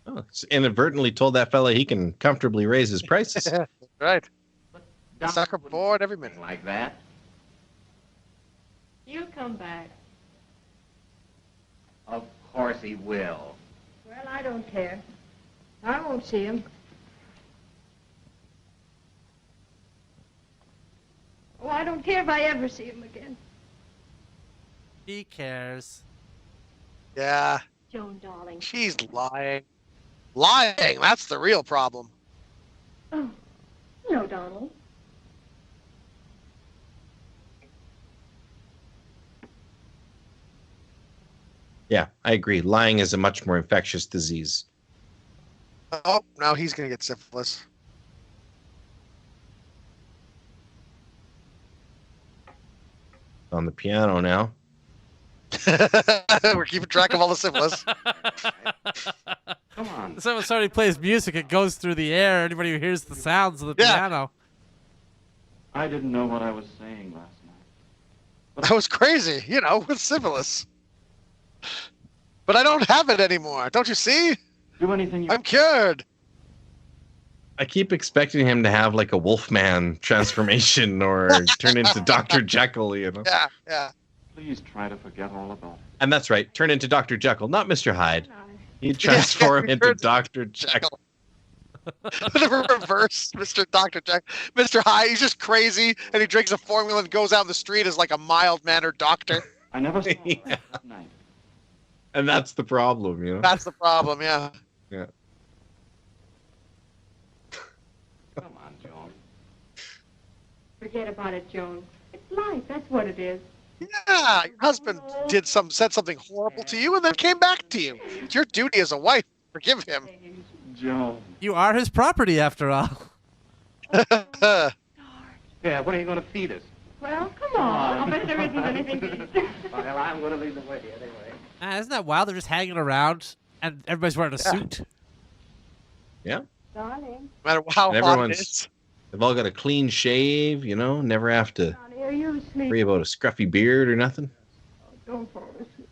Oh, it's inadvertently told that fella he can comfortably raise his prices. Right. Sucker bored every minute. Like that? You'll come back. Of course he will. Well, I don't care. I won't see him. Oh, I don't care if I ever see him again. He cares. Yeah, Joan, darling. she's lying. Lying, that's the real problem. Oh, no, Donald. Yeah, I agree. Lying is a much more infectious disease. Oh, now he's going to get syphilis. On the piano now. We're keeping track of all the syphilis. Come on. So when somebody plays music, it goes through the air. Anybody who hears the sounds of the Yeah. piano. I didn't know what I was saying last night. That was crazy, with syphilis. But I don't have it anymore. Don't you see? Do anything you... I'm cured. I keep expecting him to have like a Wolfman transformation or turn into Dr. Jekyll, Yeah. Please try to forget all about it. And that's right, turn into Dr. Jekyll, not Mr. Hyde. He'd transform he into turns Dr. Jekyll. The reverse, Mr. Dr. Jack. Mr. Hyde, he's just crazy, and he drinks a formula and goes out in the street as like a mild-mannered doctor. I never saw Yeah. that that night. And that's the problem, That's the problem, yeah. Yeah. Come on, Joan. Forget about it, Joan. It's life. That's what it is. Yeah, your husband said something horrible to you and then came back to you. It's your duty as a wife. Forgive him. Joan. You are his property, after all. Yeah, when are you going to feed us? Well, come on. I'll bet there isn't anything to eat. Well, I'm going to lead the way anyway. Isn't that wild? They're just hanging around, and everybody's wearing a suit. Yeah. Darling. No matter how And hot it is. they've all got a clean shave, you know, never have to Darling, are you asleep? worry about a scruffy beard or nothing. Don't fall asleep.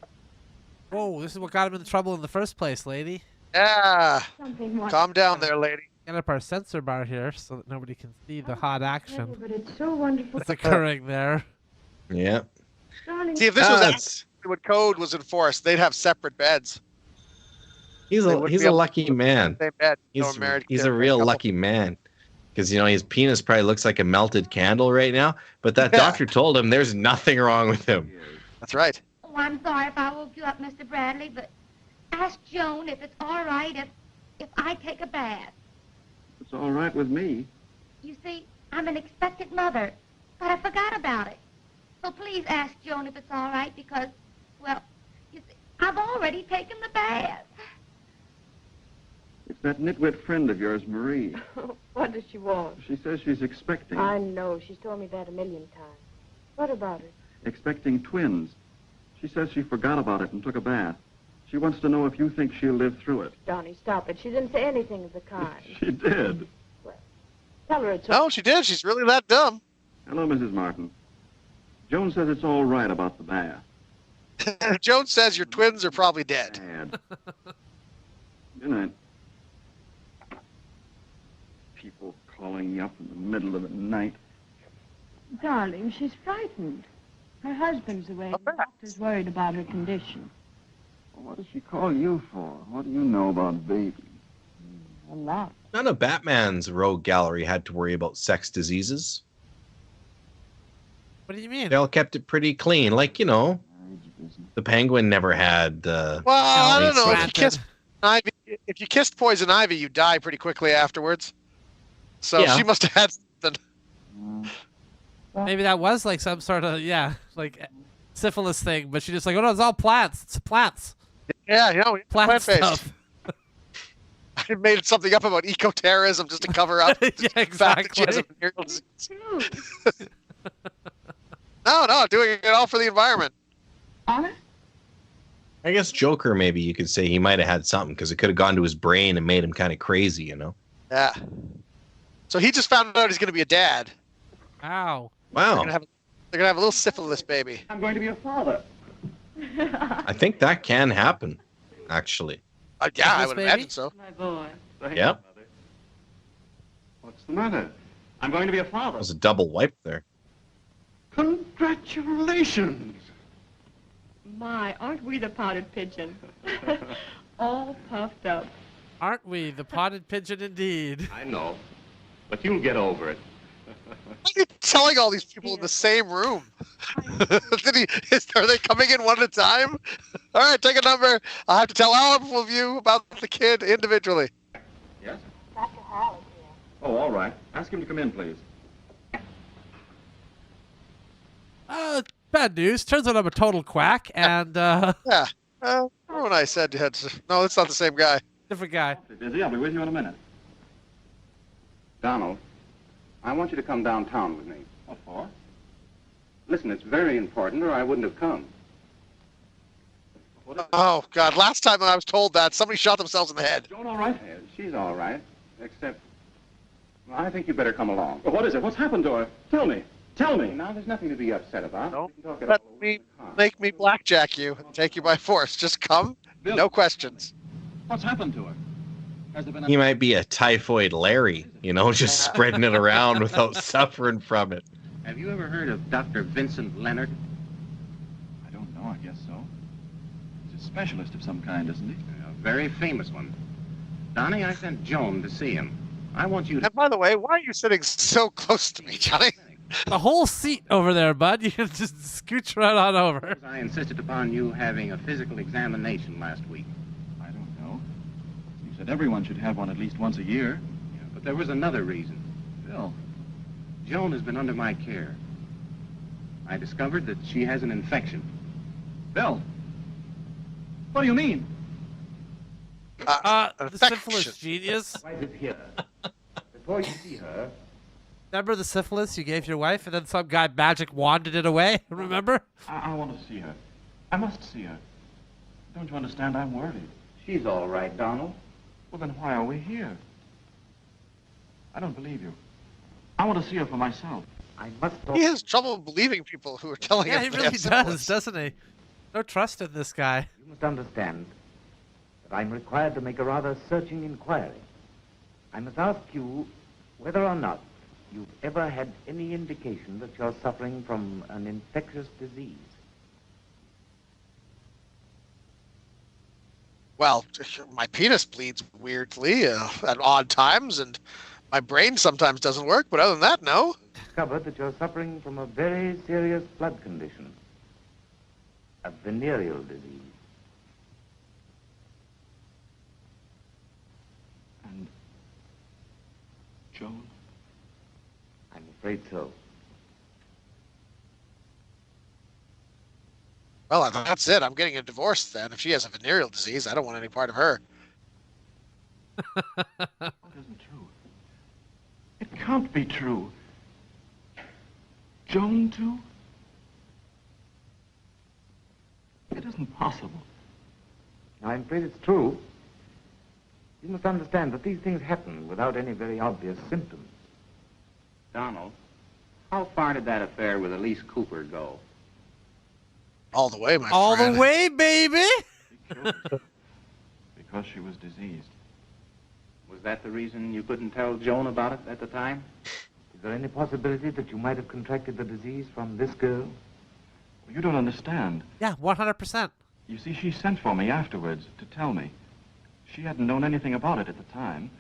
Whoa, this is what got him in trouble in the first place, lady. Yeah. Something more. Calm down there, lady. Get up our sensor bar here so that nobody can see the hot action But it's so wonderful. that's occurring there. Yeah. Darling. See, if this was That's- actually what code was enforced, they'd have separate beds. He's They a wouldn't he's be a able to lucky man. Same bed. He's no married he's kid, a real couple. lucky man. Because, you know, his penis probably looks like a melted candle right now. But that Yeah. doctor told him there's nothing wrong with him. That's right. Oh, I'm sorry if I woke you up, Mr. Bradley, but ask Joan if it's all right if I take a bath. It's all right with me. You see, I'm an expectant mother, but I forgot about it. So please ask Joan if it's all right because, well, you see, I've already taken the bath. It's that nitwit friend of yours, Marie. What does she want? She says she's expecting. I know. She's told me that a million times. What about it? Expecting twins. She says she forgot about it and took a bath. She wants to know if you think she'll live through it. Donnie, stop it. She didn't say anything of the kind. She did. Tell her it's No, she did. She's really that dumb. Hello, Mrs. Martin. Joan says it's all right about the bath. Joan says your twins are probably dead. Bad. Good night. People calling you up in the middle of the night. Darling, she's frightened. Her husband's away. The doctor's worried about her condition. What does she call you for? What do you know about babies? A lot. None of Batman's rogue gallery had to worry about sex diseases. What do you mean? They all kept it pretty clean. Like, you know, the Penguin never had... Well, I don't know. AIDS. If you kissed Poison Ivy, you die pretty quickly afterwards. So Yeah. she must have had something. Maybe that was like some sort of, like syphilis thing, but she just like, oh no, it's all plants. It's plants. Yeah, you know, Plant plant-based. stuff. I made something up about eco-terrorism just to cover up Yeah, the fact that she has a exactly. venereal disease. No, doing it all for the environment. Honest? I guess Joker, maybe you could say he might have had something because it could have gone to his brain and made him kind of crazy, you know? Yeah. So he just found out he's going to be a dad. Ow. Wow. They're going to have a little syphilis baby. I'm going to be a father. I think that can happen, actually. Yeah, I Syphilis would baby? imagine so. my boy. Yep. What's the matter? I'm going to be a father. That was a double wipe there. Congratulations. My, aren't we the potted pigeon? All puffed up. Aren't we the potted pigeon indeed? I know, but you'll get over it. Why are you telling all these people in the same room? Are they coming in one at a time? All right, take a number. I'll have to tell all of you about the kid individually. Yes? Dr. Howard here. Oh, all right. Ask him to come in, please. Bad news. Turns out I'm a total quack and Yeah. Remember when I said you had to... No, it's not the same guy. different guy. Busy. I'll be with you in a minute. Donald, I want you to come downtown with me. What for? Listen, it's very important or I wouldn't have come. Oh, God. Last time I was told that, somebody shot themselves in the head. Joan, all right? Yeah, she's all right, except... Well, I think you better come along. Well, what is it? What's happened to her? Tell me. Tell me. Now, there's nothing to be upset about. Don't We can talk it let all over me in the car. make me blackjack you and take you by force. Just come. Bill. No questions. What's happened to her? Has there been He might be a typhoid Larry, you know, just spreading it around without suffering from it. Have you ever heard of Dr. Vincent Leonard? I don't know. I guess so. He's a specialist of some kind, isn't he? A very famous one. Donnie, I sent Joan to see him. I want you to... And by the way, why are you sitting so close to me, Johnny? The whole seat over there, bud. You can just scooch right on over. I insisted upon you having a physical examination last week. I don't know. You said everyone should have one at least once a year. Yeah, but there was another reason. Bill. Joan has been under my care. I discovered that she has an infection. Bill. What do you mean? The infection. syphilis genius. Write it here. Before you see her, Remember the syphilis you gave your wife, and then some guy magic wanded it away? Remember? I want to see her. I must see her. Don't you understand? I'm worried. She's all right, Donald. Well, then why are we here? I don't believe you. I want to see her for myself. I must. He has trouble believing people who are telling Yeah, him he they really have syphilis. does, doesn't he? No trust in this guy. You must understand that I'm required to make a rather searching inquiry. I must ask you whether or not you've ever had any indication that you're suffering from an infectious disease. Well, my penis bleeds weirdly at odd times, and my brain sometimes doesn't work, but other than that, no. Discovered that you're suffering from a very serious blood condition, a venereal disease. And Joan? I'm afraid so. Well, that's it. I'm getting a divorce then. If she has a venereal disease, I don't want any part of her. That isn't true. It can't be true. Joan, too? It isn't possible. I'm afraid it's true. You must understand that these things happen without any very obvious symptoms. Donald, how far did that affair with Elise Cooper go? All the way, my All friend. the way, baby! Because she was diseased. Was that the reason you couldn't tell Joan about it at the time? Is there any possibility that you might have contracted the disease from this girl? Well, you don't understand. Yeah, 100%. You see, she sent for me afterwards to tell me. She hadn't known anything about it at the time.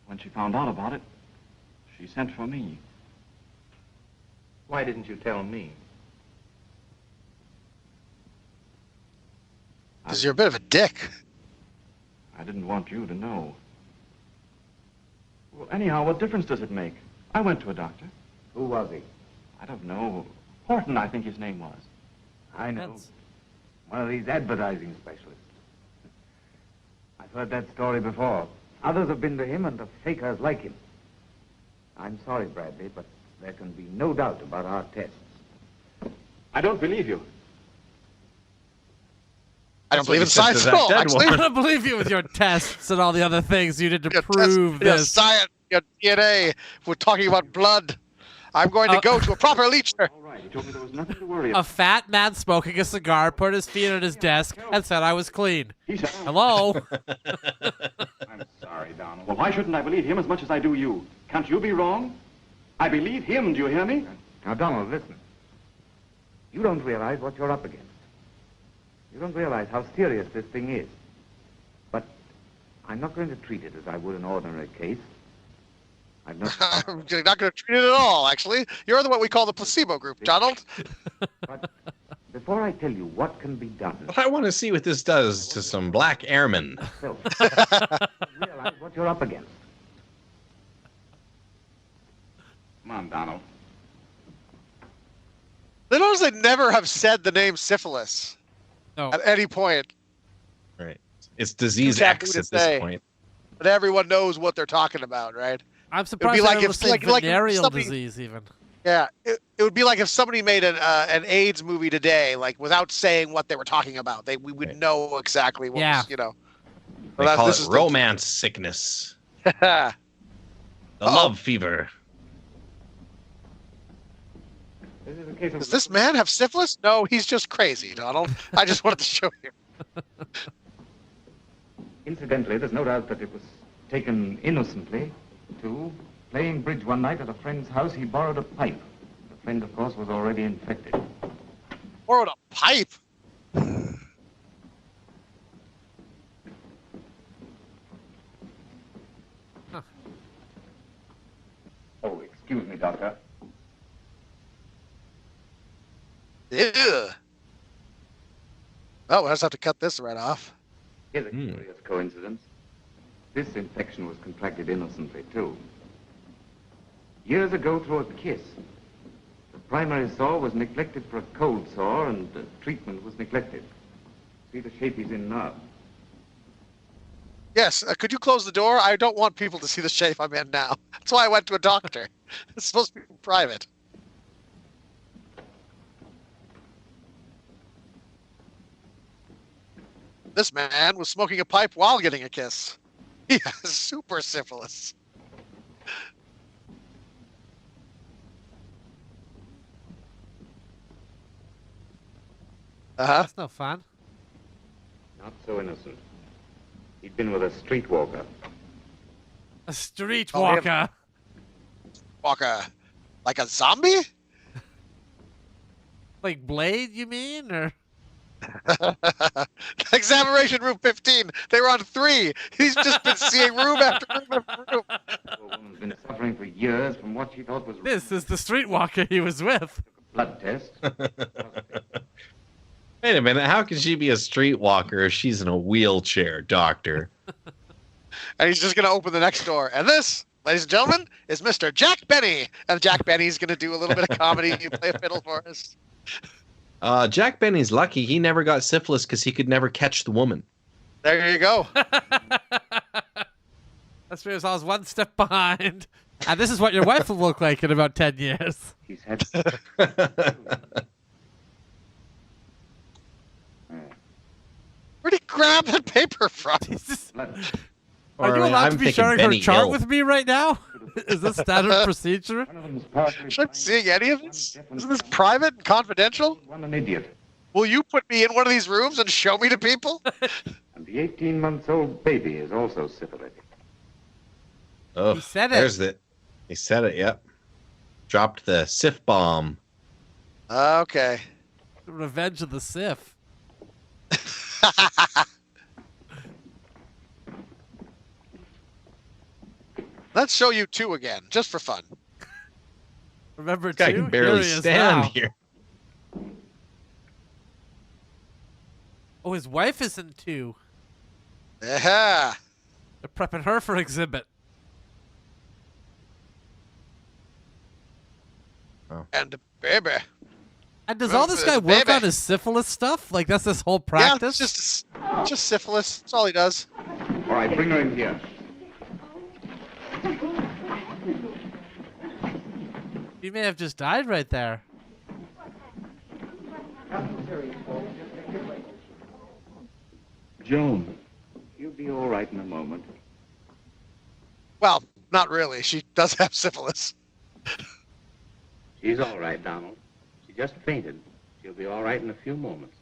When she found out about it, she sent for me. Why didn't you tell me? Because you're a bit of a dick. I didn't want you to know. Well, anyhow, what difference does it make? I went to a doctor. Who was he? I don't know. Horton, I think his name was. I know. One of these advertising specialists. I've heard that story before. Others have been to him and the fakers like him. I'm sorry, Bradley, but there can be no doubt about our tests. I don't believe you. I don't believe in science at all, actually. I don't believe you with your tests and all the other things you did to prove this. Science, your DNA. We're talking about blood. I'm going to go to a proper leecher. All right, you told me there was nothing to worry A about. fat man smoking a cigar, put his feet on his desk, and said I was clean. Hello? I'm sorry, Donald. Well, why shouldn't I believe him as much as I do you? Can't you be wrong? I believe him, do you hear me? Now, Donald, listen. You don't realize what you're up against. You don't realize how serious this thing is. But I'm not going to treat it as I would an ordinary case. I'm not I'm not going to treat it at all, actually. You're the what we call the placebo group, Donald. But before I tell you what can be done, I want to see what this does to some black airmen. realize what you're up against. Come on, Donald. They notice they never have said the name syphilis at any point. Right. It's disease Too X taboo at to this say. point. But everyone knows what they're talking about, right? I'm surprised like they if- don't say like venereal somebody- disease even. Yeah, it would be like if somebody made an AIDS movie today, like without saying what they were talking about. We would know exactly what was, They Well, call this it is romance sickness. the love fever. This is a case of Does this man have syphilis? No, he's just crazy, Donald. I just wanted to show you. Incidentally, there's no doubt that it was taken innocently, too. Playing bridge one night at a friend's house, he borrowed a pipe. The friend, of course, was already infected. Borrowed a pipe. Oh, excuse me, Doctor. Ew. Oh, we'll just have to cut this right off. Here's a curious coincidence. This infection was contracted innocently, too. Years ago, through a kiss. The primary sore was neglected for a cold sore, and the treatment was neglected. See the shape he's in now. Yes, could you close the door? I don't want people to see the shape I'm in now. That's why I went to a doctor. It's supposed to be private. This man was smoking a pipe while getting a kiss. He has super syphilis. That's no fun. Not so innocent. He'd been with a streetwalker. A streetwalker. Walker. Like a zombie? Like Blade, you mean? Or Examination room 15. They were on 3. He's just been seeing room after room after room. The woman's been suffering for years from what she thought was this is the streetwalker he was with. blood test. Wait a minute. How can she be a streetwalker if she's in a wheelchair, doctor? And he's just going to open the next door. And this, ladies and gentlemen, is Mr. Jack Benny. And Jack Benny's going to do a little bit of comedy. You play a fiddle for us. Jack Benny's lucky he never got syphilis because he could never catch the woman. There you go. That's because I was one step behind. And this is what your wife will look like in about 10 years. He's had... Where'd he grab that paper from? Are you allowed to be sharing her Benny chart Hill. with me right now? Is this standard procedure? Should I be seeing any of this? Isn't this private and confidential? One an idiot. Will you put me in one of these rooms and show me to people? And the 18-month-old baby is also syphilitic. Oh, He said it. There's the. He said it. Yep. Dropped the Sif bomb. Okay. The Revenge of the Sith. Let's show you 2 again, just for fun. Remember This guy two? can barely Here he is stand now. here. Oh, his wife is in 2. Yeah. They're prepping her for exhibit. And the baby. And does all this guy work on his syphilis stuff? Like, that's this whole practice? Yeah, just syphilis. That's all he does. All right, bring her in here. He may have just died right there. Joan. You'll be all right in a moment. Well, not really. She does have syphilis. She's all right, Donald. She just fainted. She'll be all right in a few moments.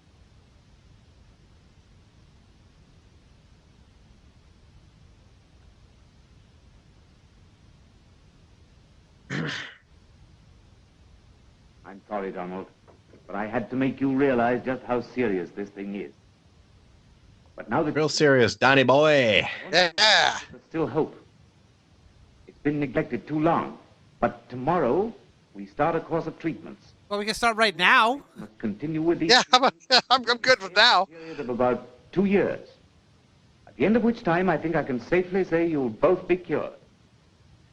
I'm sorry, Donald, but I had to make you realize just how serious this thing is. But now that Real serious, Donny boy. Yeah. there's still hope. It's been neglected too long. But tomorrow, we start a course of treatments. Well, we can start right now. Must continue with these Yeah, I'm good with now. period of about 2 years. At the end of which time, I think I can safely say you'll both be cured.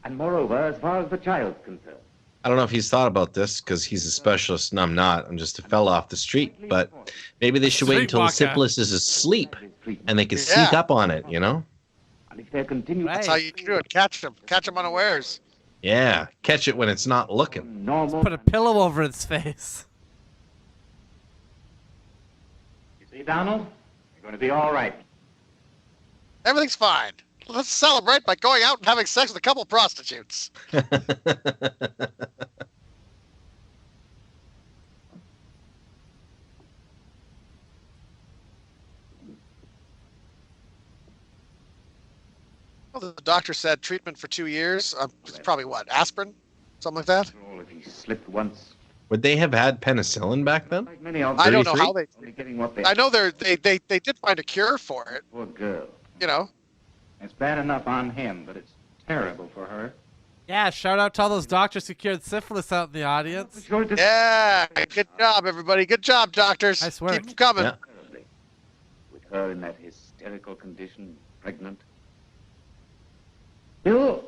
And moreover, as far as the child's concerned, I don't know if he's thought about this because he's a specialist and I'm not. I'm just a fella off the street. But maybe they should wait until the syphilis is asleep and they can sneak up on it, you know? and if they continue... That's how you do it. Catch them unawares. Yeah, catch it when it's not looking. Normal. Put a pillow over its face. You see, Donald? You're going to be all right. Everything's fine. Let's celebrate by going out and having sex with a couple prostitutes. Well, the doctor said treatment for 2 years. It's probably what, aspirin? Something like that? Well, if he slipped once, Would they have had penicillin back then? like many of I don't know 33? how they... only getting what they... I know they did find a cure for it, Poor girl. you know. It's bad enough on him, but it's terrible for her. Yeah, shout out to all those doctors who cured syphilis out in the audience. Sure it is Yeah, good job, everybody. Good job, doctors. Nice work. Keep them coming. Yeah. terribly. With her in that hysterical condition, pregnant. Bill,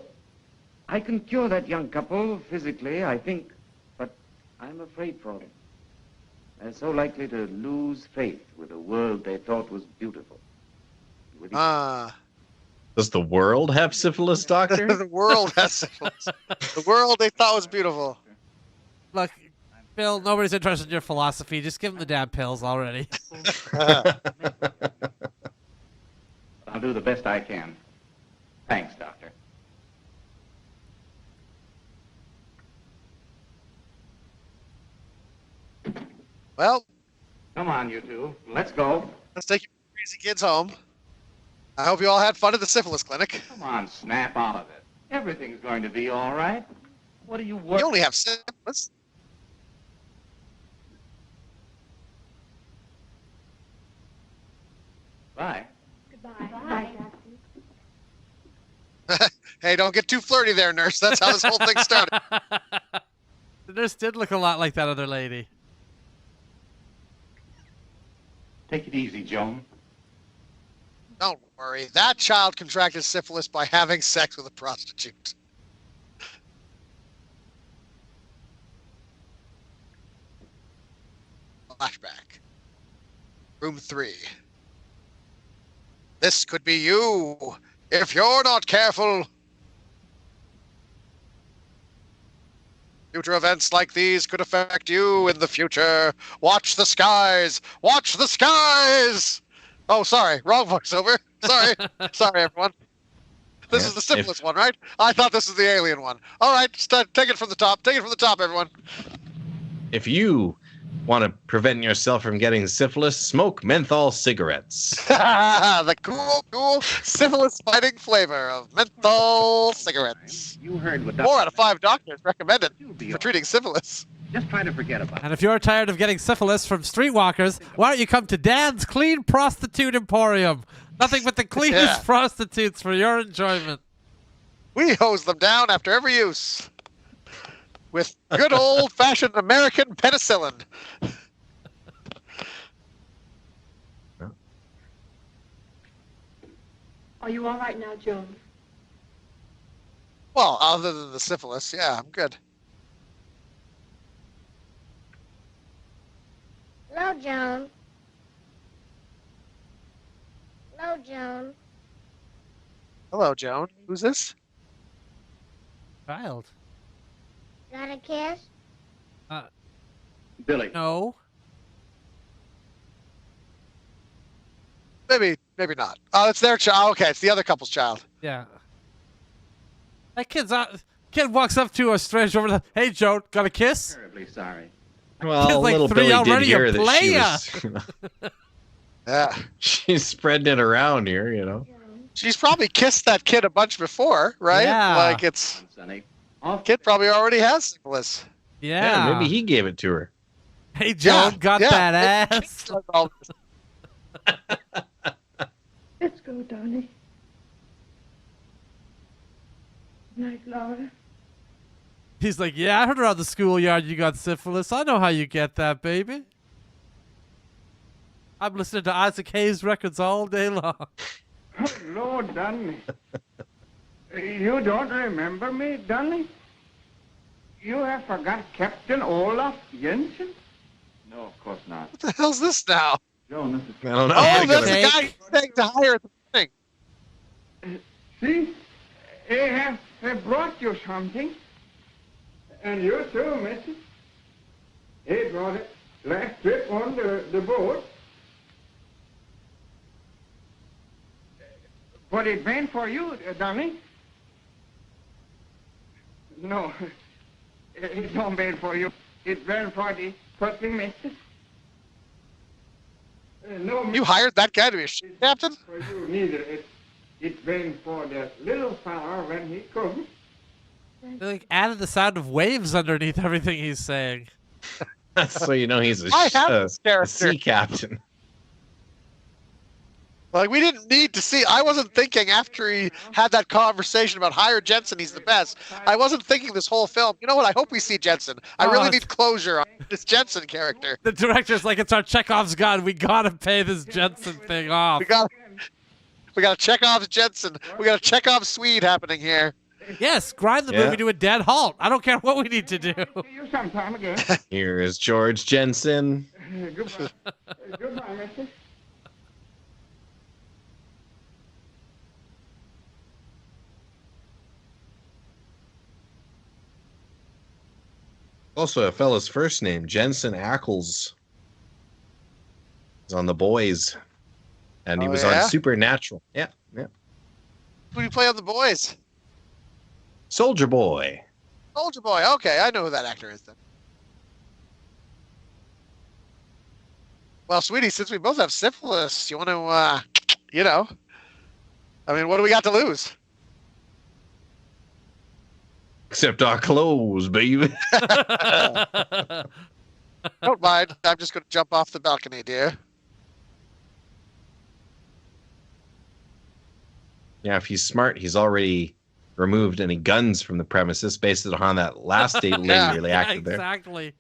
I can cure that young couple physically, I think, but I'm afraid for them. They're so likely to lose faith with a world they thought was beautiful. With So Does the world have syphilis, doctor? The world has syphilis. The world they thought was beautiful. Look, Bill, nobody's interested in your philosophy. Just give him the damn pills already. I'll do the best I can. Thanks, Doctor. Well, come on, you two. Let's go. Let's take your crazy kids home. I hope you all had fun at the syphilis clinic. Come on, snap out of it. Everything's going to be all right. What do you work? You only have syphilis. Bye. Goodbye. Hey, don't get too flirty there, nurse. That's how this whole thing started. The nurse did look a lot like that other lady. Take it easy, Joan. Don't worry. That child contracted syphilis by having sex with a prostitute. Flashback. Room 3. This could be you, if you're not careful. Future events like these could affect you in the future. Watch the skies! Watch the skies! Oh, sorry. Wrong voiceover. Sorry. Sorry, everyone. This is the syphilis one, right? I thought this was the alien one. All right, take it from the top. Take it from the top, everyone. If you want to prevent yourself from getting syphilis, smoke menthol cigarettes. The cool syphilis-fighting flavor of menthol cigarettes. You heard what 4 out of 5 doctors recommend it for treating syphilis. Just try to forget about it. And if you're tired of getting syphilis from streetwalkers, why don't you come to Dan's Clean Prostitute Emporium? Nothing but the cleanest prostitutes for your enjoyment. We hose them down after every use with good old-fashioned American penicillin. Are you all right now, Joan? Well, other than the syphilis, yeah, I'm good. Hello, Joan. Hello, Joan. Hello, Joan. Who's this? Child. Got a kiss? Billy. No. Maybe not. Oh, it's their child. Okay, it's the other couple's child. Yeah. That kid walks up to a stranger over the. Hey, Joe, got a kiss? Terribly sorry. Well, like little 3 Billy did already, hear that she playa. was. Yeah. She's spreading it around here, you know. She's probably kissed that kid a bunch before, right? Yeah. Like it's. Sonny. Kid probably already has syphilis. Yeah. Maybe he gave it to her. Hey, Joan, got that ass? Let's go, darling. Good night, Laura. He's like, yeah, I heard around the schoolyard you got syphilis. I know how you get that, baby. I'm listening to Isaac Hayes records all day long. Hello, Dunny. You don't remember me, Dunny? You have forgot Captain Olaf Jensen? No, of course not. What the hell's this now? Joan, this is... I don't know. Oh, that's the guy you take to hire at the beginning. See? I have brought you something. And you too, Missy. He brought it last trip on the boat. But it went for you, Dunny. No, it don't went for you. It went for the fucking missus. No, You hired that guy to be a ship captain? for you neither. It went for the little fella when he couldn't. They like added the sound of waves underneath everything he's saying. So you know he's I have a this character. sea captain. Like, we didn't need to see. I wasn't thinking after he had that conversation about hire Jensen, he's the best. I wasn't thinking this whole film. You know what? I hope we see Jensen. I really need closure on this Jensen character. The director's like, it's our Chekhov's gun. We gotta pay this Jensen thing off. We got a Chekhov's Jensen. We got a Chekhov Swede happening here. Yes, grind the movie to a dead halt. I don't care what we need to do. See you sometime again. Here is George Jensen. Goodbye. Goodbye, Missy. Also, a fella's first name, Jensen Ackles. He's on The Boys. And he was on Supernatural. Yeah, yeah. Who do you play on The Boys? Soldier Boy. Soldier Boy. Okay, I know who that actor is then. Well, sweetie, since we both have syphilis, you want to, I mean, what do we got to lose? Except our clothes, baby. Don't mind. I'm just going to jump off the balcony, dear. Yeah, if he's smart, he's already removed any guns from the premises based on that last date lady really acted there. Exactly.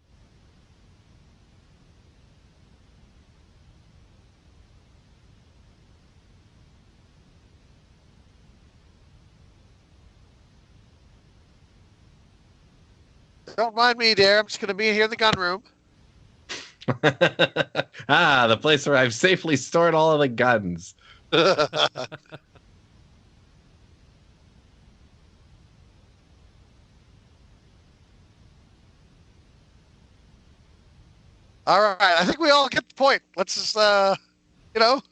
Don't mind me, dear. I'm just going to be here in the gun room. The place where I've safely stored all of the guns. All right, I think we all get the point. Let's just, try to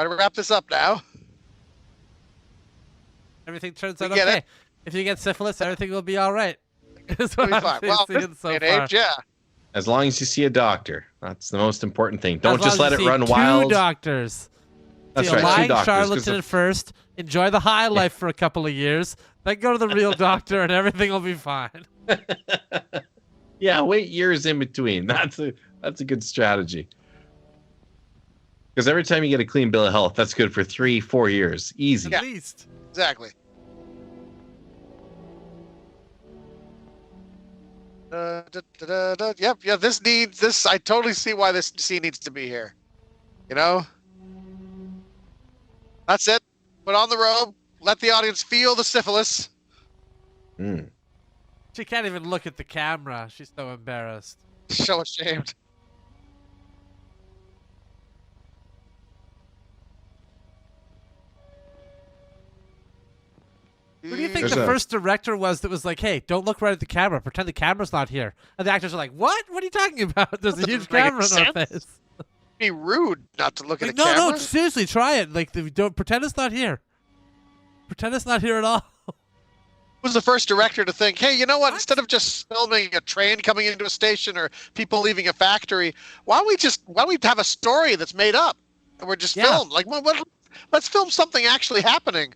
wrap this up now. Everything turns out okay. If you get syphilis, everything will be all right. That's what I'm seeing so far. Yeah. As long as you see a doctor, that's the most important thing. Don't just let it run wild. 2 doctors. That's see right. a lying 2 doctors, charlatan at first. Enjoy the high life for a couple of years. Then go to the real doctor, and everything will be fine. Yeah, wait years in between. That's a good strategy. Because every time you get a clean bill of health, that's good for 3-4 years. Easy. At least. Exactly. Yep. Yeah. This. I totally see why this scene needs to be here. That's it. Put on the robe. Let the audience feel the syphilis. She can't even look at the camera. She's so embarrassed. So ashamed. Who do you think the first director was that was like, hey, don't look right at the camera. Pretend the camera's not here. And the actors are like, what? What are you talking about? There's a huge camera in our face. Be rude not to look at the no, camera. No, seriously, try it. Like, don't pretend it's not here. Pretend it's not here at all. Was the first director to think, hey, you know what? Instead of just filming a train coming into a station or people leaving a factory, why don't we have a story that's made up and we're just filmed? Like, let's film something actually happening.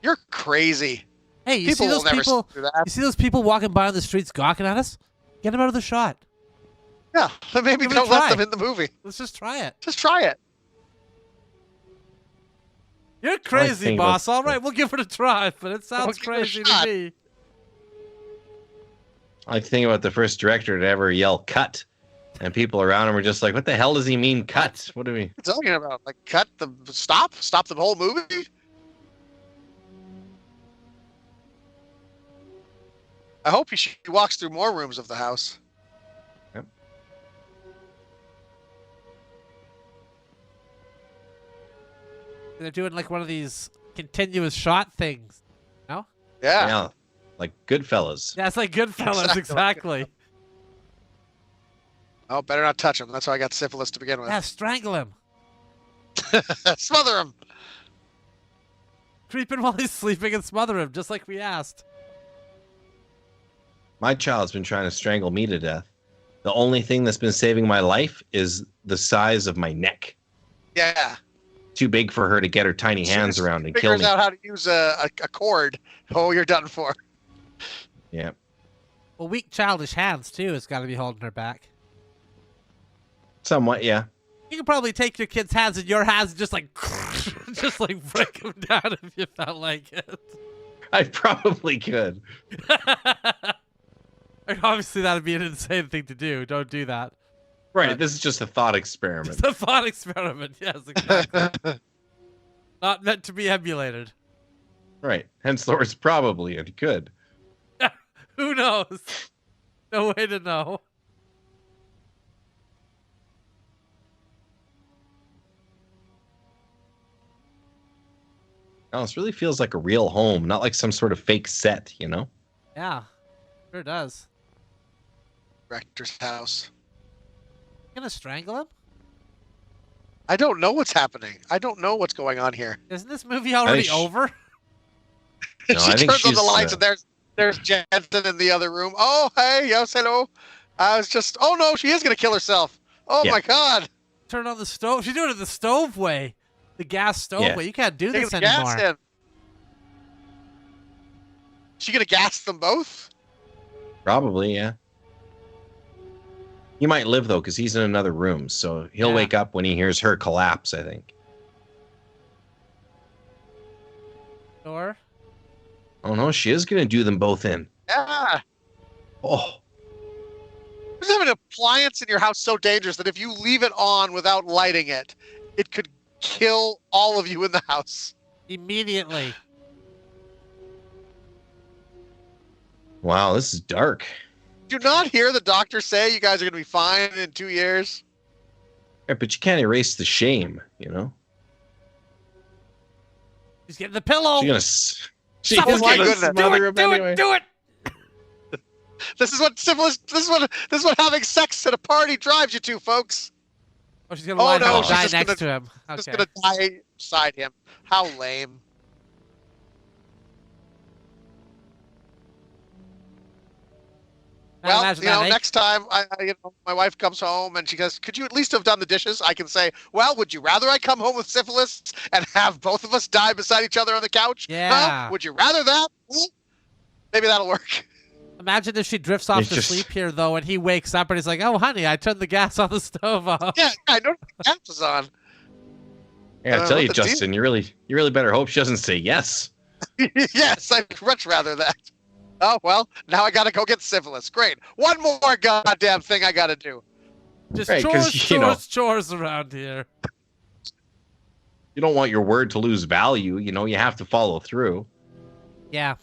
You're crazy. Hey, you see those people? You see those people walking by on the streets gawking at us? Get them out of the shot. Yeah, maybe don't let them in the movie. Let's just try it. Just try it. You're crazy, boss. All right, we'll give it a try, but it sounds crazy to me. I think about the first director to ever yell "cut," and people around him were just like, "What the hell does he mean, cut? What do we?" What are you talking about? Like, cut the stop the whole movie? I hope he walks through more rooms of the house. Yep. They're doing like one of these continuous shot things. No? Yeah. Like Goodfellas. Yeah, it's like Goodfellas, exactly. Oh, better not touch him. That's why I got syphilis to begin with. Yeah, strangle him. Smother him. Creep in while he's sleeping and smother him, just like we asked. My child's been trying to strangle me to death. The only thing that's been saving my life is the size of my neck. Yeah. Too big for her to get her tiny hands around and kill me. Figures out how to use a cord. Oh, you're done for. Yeah. Well, weak childish hands, too, has got to be holding her back. Somewhat, yeah. You could probably take your kid's hands in your hands and just like break them down if you felt like it. I probably could. Obviously, that would be an insane thing to do. Don't do that. Right, this is just a thought experiment. It's a thought experiment, yes, exactly. Not meant to be emulated. Right, hence the words probably, and could. Who knows? No way to know. No, this really feels like a real home, not like some sort of fake set, you know? Yeah, sure does. Rector's house. Gonna strangle him? I don't know what's happening. I don't know what's going on here. Isn't this movie already over? No, She I think turns on the she's, lights and there's Jensen in the other room. Oh, hey, yes, hello. I was just. Oh no, she is gonna kill herself. Oh Yeah. my God. Turn on the stove. She's doing it the stove way. The gas stove Yeah. way. You can't do Taking this the anymore. gas in. She gonna gas them both? Probably, yeah. He might live though, because he's in another room, so he'll wake up when he hears her collapse, I think. Or? Oh no, she is gonna do them both in. Yeah. Oh. Just have an appliance in your house so dangerous that if you leave it on without lighting it, it could kill all of you in the house. Immediately. Wow, this is dark. Do you not hear the doctor say you guys are going to be fine in 2 years? Right, but you can't erase the shame, you know? She's getting the pillow. She's Suffocate. gonna smother him anyway. Do it. This is what syphilis. This is what having sex at a party drives you to, folks. Oh, she's gonna lie down and she's die just next gonna, to him. Just Okay. gonna die beside him. How lame. Well, imagine you know, that, eh? next time my wife comes home and she goes, "Could you at least have done the dishes?" I can say, "Well, would you rather I come home with syphilis and have both of us die beside each other on the couch? Yeah. Huh? Would you rather that?" Maybe that'll work. Imagine if she drifts off It's to just- sleep here, though, and he wakes up and he's like, "Oh, honey, I turned the gas on the stove off." Yeah, I know the gas was on. Yeah, I tell you, what the deal? Justin, you really better hope she doesn't say yes. Yes, I'd much rather that. Oh, well, now I gotta go get syphilis. Great. One more goddamn thing I gotta do. Just Right, 'cause, chores around here. You don't want your word to lose value, you know, you have to follow through. Yeah.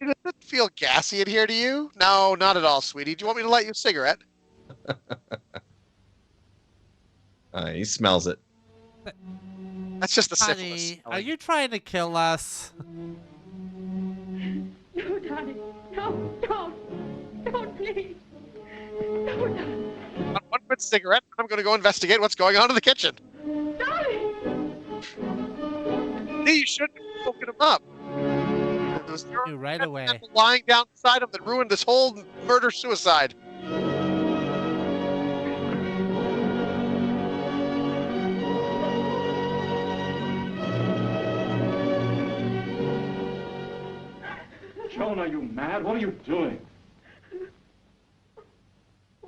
Does it feel gassy in here to you? No, not at all, sweetie. Do you want me to light you a cigarette? He smells it. That's just the syphilis. Honey, are you trying to kill us? No, darling. No, don't, please. No, darling. One quick cigarette, and I'm gonna go investigate what's going on in the kitchen. Darling! See, you shouldn't have woken him up. You right away. Lying down beside him that ruined this whole murder-suicide. Joan, are you mad? What are you doing? You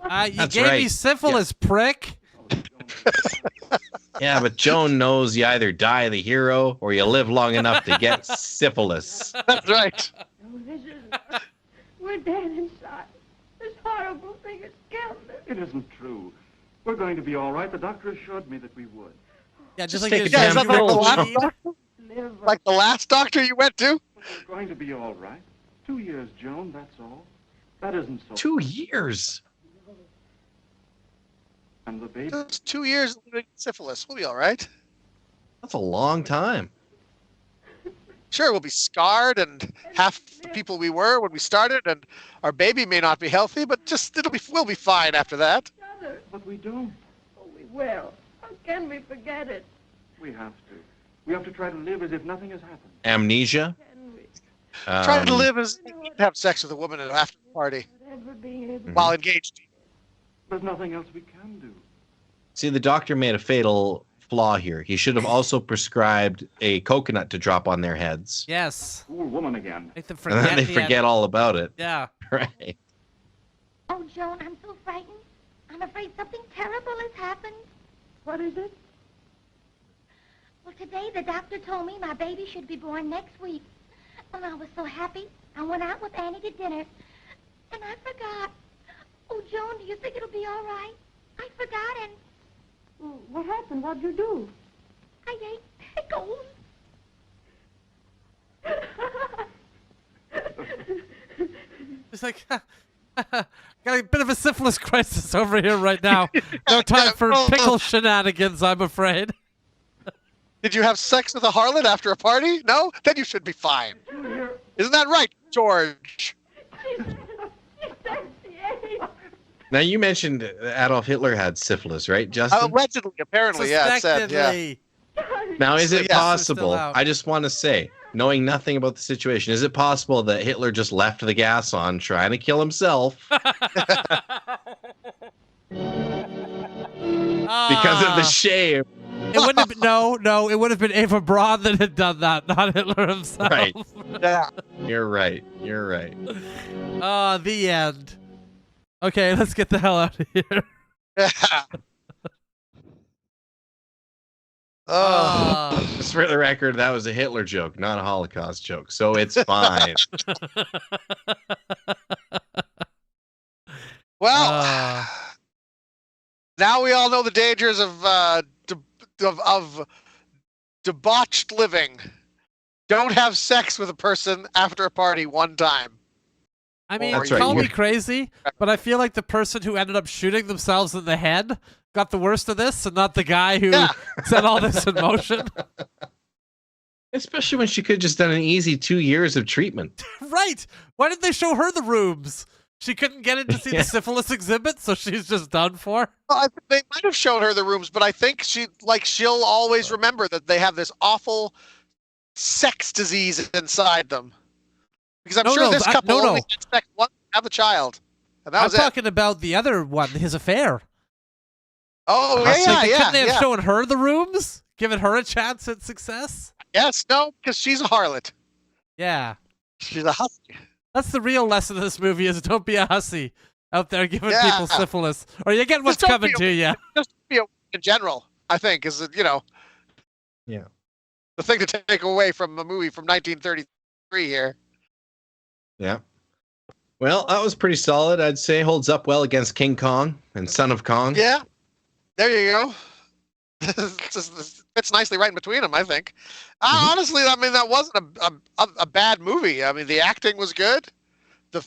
That's gave me right. syphilis, prick. Yeah, but Joan knows you either die the hero or you live long enough to get syphilis. That's right. No, this isn't. We're dead inside. This horrible thing has killed us. It isn't true. We're going to be all right. The doctor assured me that we would. Yeah, just Just like take you a Yeah, is damn that like the pill, last Joan. doctor? Like the last doctor you went to? We're going to be all right. 2 years, Joan, that's all. That isn't so. 2 years. And the baby. Just 2 years living with syphilis. We'll be all right. That's a long time. Sure, we'll be scarred and half the people we were when we started, and our baby may not be healthy, but we'll be fine after that. But we don't. Oh, we will. How can we forget it? We have to. We have to try to live as if nothing has happened. Amnesia. Can we Try to live as have sex with a woman at an after party ever be able while engaged. There's nothing else we can do. See, the doctor made a fatal flaw here. He should have also prescribed a coconut to drop on their heads. Yes. Fool woman again. Make them And then forget. they the forget end. all about it. Yeah. Right. Oh, Joan, I'm so frightened. I'm afraid something terrible has happened. What is it? Well, today the doctor told me my baby should be born next week. And I was so happy. I went out with Annie to dinner. And I forgot. Oh, Joan, do you think it'll be all right? I forgot, and Well, what happened? What'd you do? I ate pickles. It's like, got a bit of a syphilis crisis over here right now. No time for pickle shenanigans, I'm afraid. Did you have sex with a harlot after a party? No? Then you should be fine. Isn't that right, George? She said she ate Now you mentioned Adolf Hitler had syphilis, right, Justin? Allegedly, apparently, yeah. It said, yeah. Now, is it yes. possible? I just want to say, knowing nothing about the situation, is it possible that Hitler just left the gas on, trying to kill himself because of the shame? It wouldn't have been, no. It would have been Eva Braun that had done that, not Hitler himself. Right. Yeah. You're right. You're right. The end. Okay, let's get the hell out of here. Just for the record, that was a Hitler joke, not a Holocaust joke, so it's fine. Well, now we all know the dangers of debauched living. Don't have sex with a person after a party one time. I mean, That's right. call me crazy, but I feel like the person who ended up shooting themselves in the head got the worst of this, and not the guy who set all this in motion. Especially when she could have just done an easy 2 years of treatment. Right. Why didn't they show her the rooms? She couldn't get in to see the syphilis exhibit, so she's just done for. Well, they might have shown her the rooms, but I think she'll always remember that they have this awful sex disease inside them. Because I'm sure this couple only had sex once, have a child, and that was it. I'm talking about the other one, his affair. Oh, Couldn't yeah. they have shown her the rooms, given her a chance at success? Yes, no, because she's a harlot. Yeah. She's a hussy. That's the real lesson of this movie: is don't be a hussy out there giving people syphilis, or you get what's coming to you. Just be a in general, I think, is the thing to take away from a movie from 1933 here. Yeah. Well, that was pretty solid, I'd say. Holds up well against King Kong and Son of Kong. Yeah. There you go. It fits nicely right in between them, I think. Honestly, I mean, that wasn't a bad movie. I mean, the acting was good. The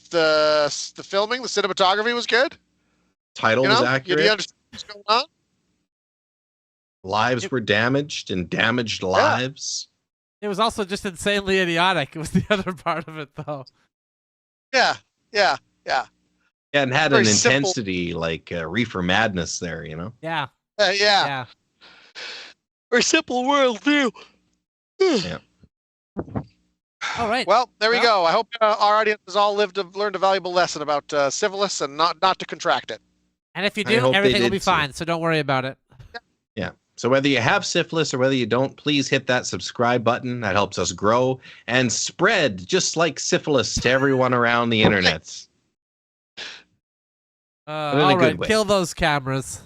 filming, the cinematography was good. Title was accurate. You understand what's going on? Lives were damaged and damaged lives. It was also just insanely idiotic. It was the other part of it, though. Yeah. Yeah, and had Very an simple. intensity like Reefer Madness there, you know? Yeah. Yeah. Very simple world view. Yeah. All right. Well, there we go. I hope our audience has all learned a valuable lesson about syphilis and not to contract it. And if you I do, hope they everything will did be too. fine, so don't worry about it. Yeah. So whether you have syphilis or whether you don't, please hit that subscribe button. That helps us grow and spread just like syphilis to everyone around the internet. All right, kill those cameras.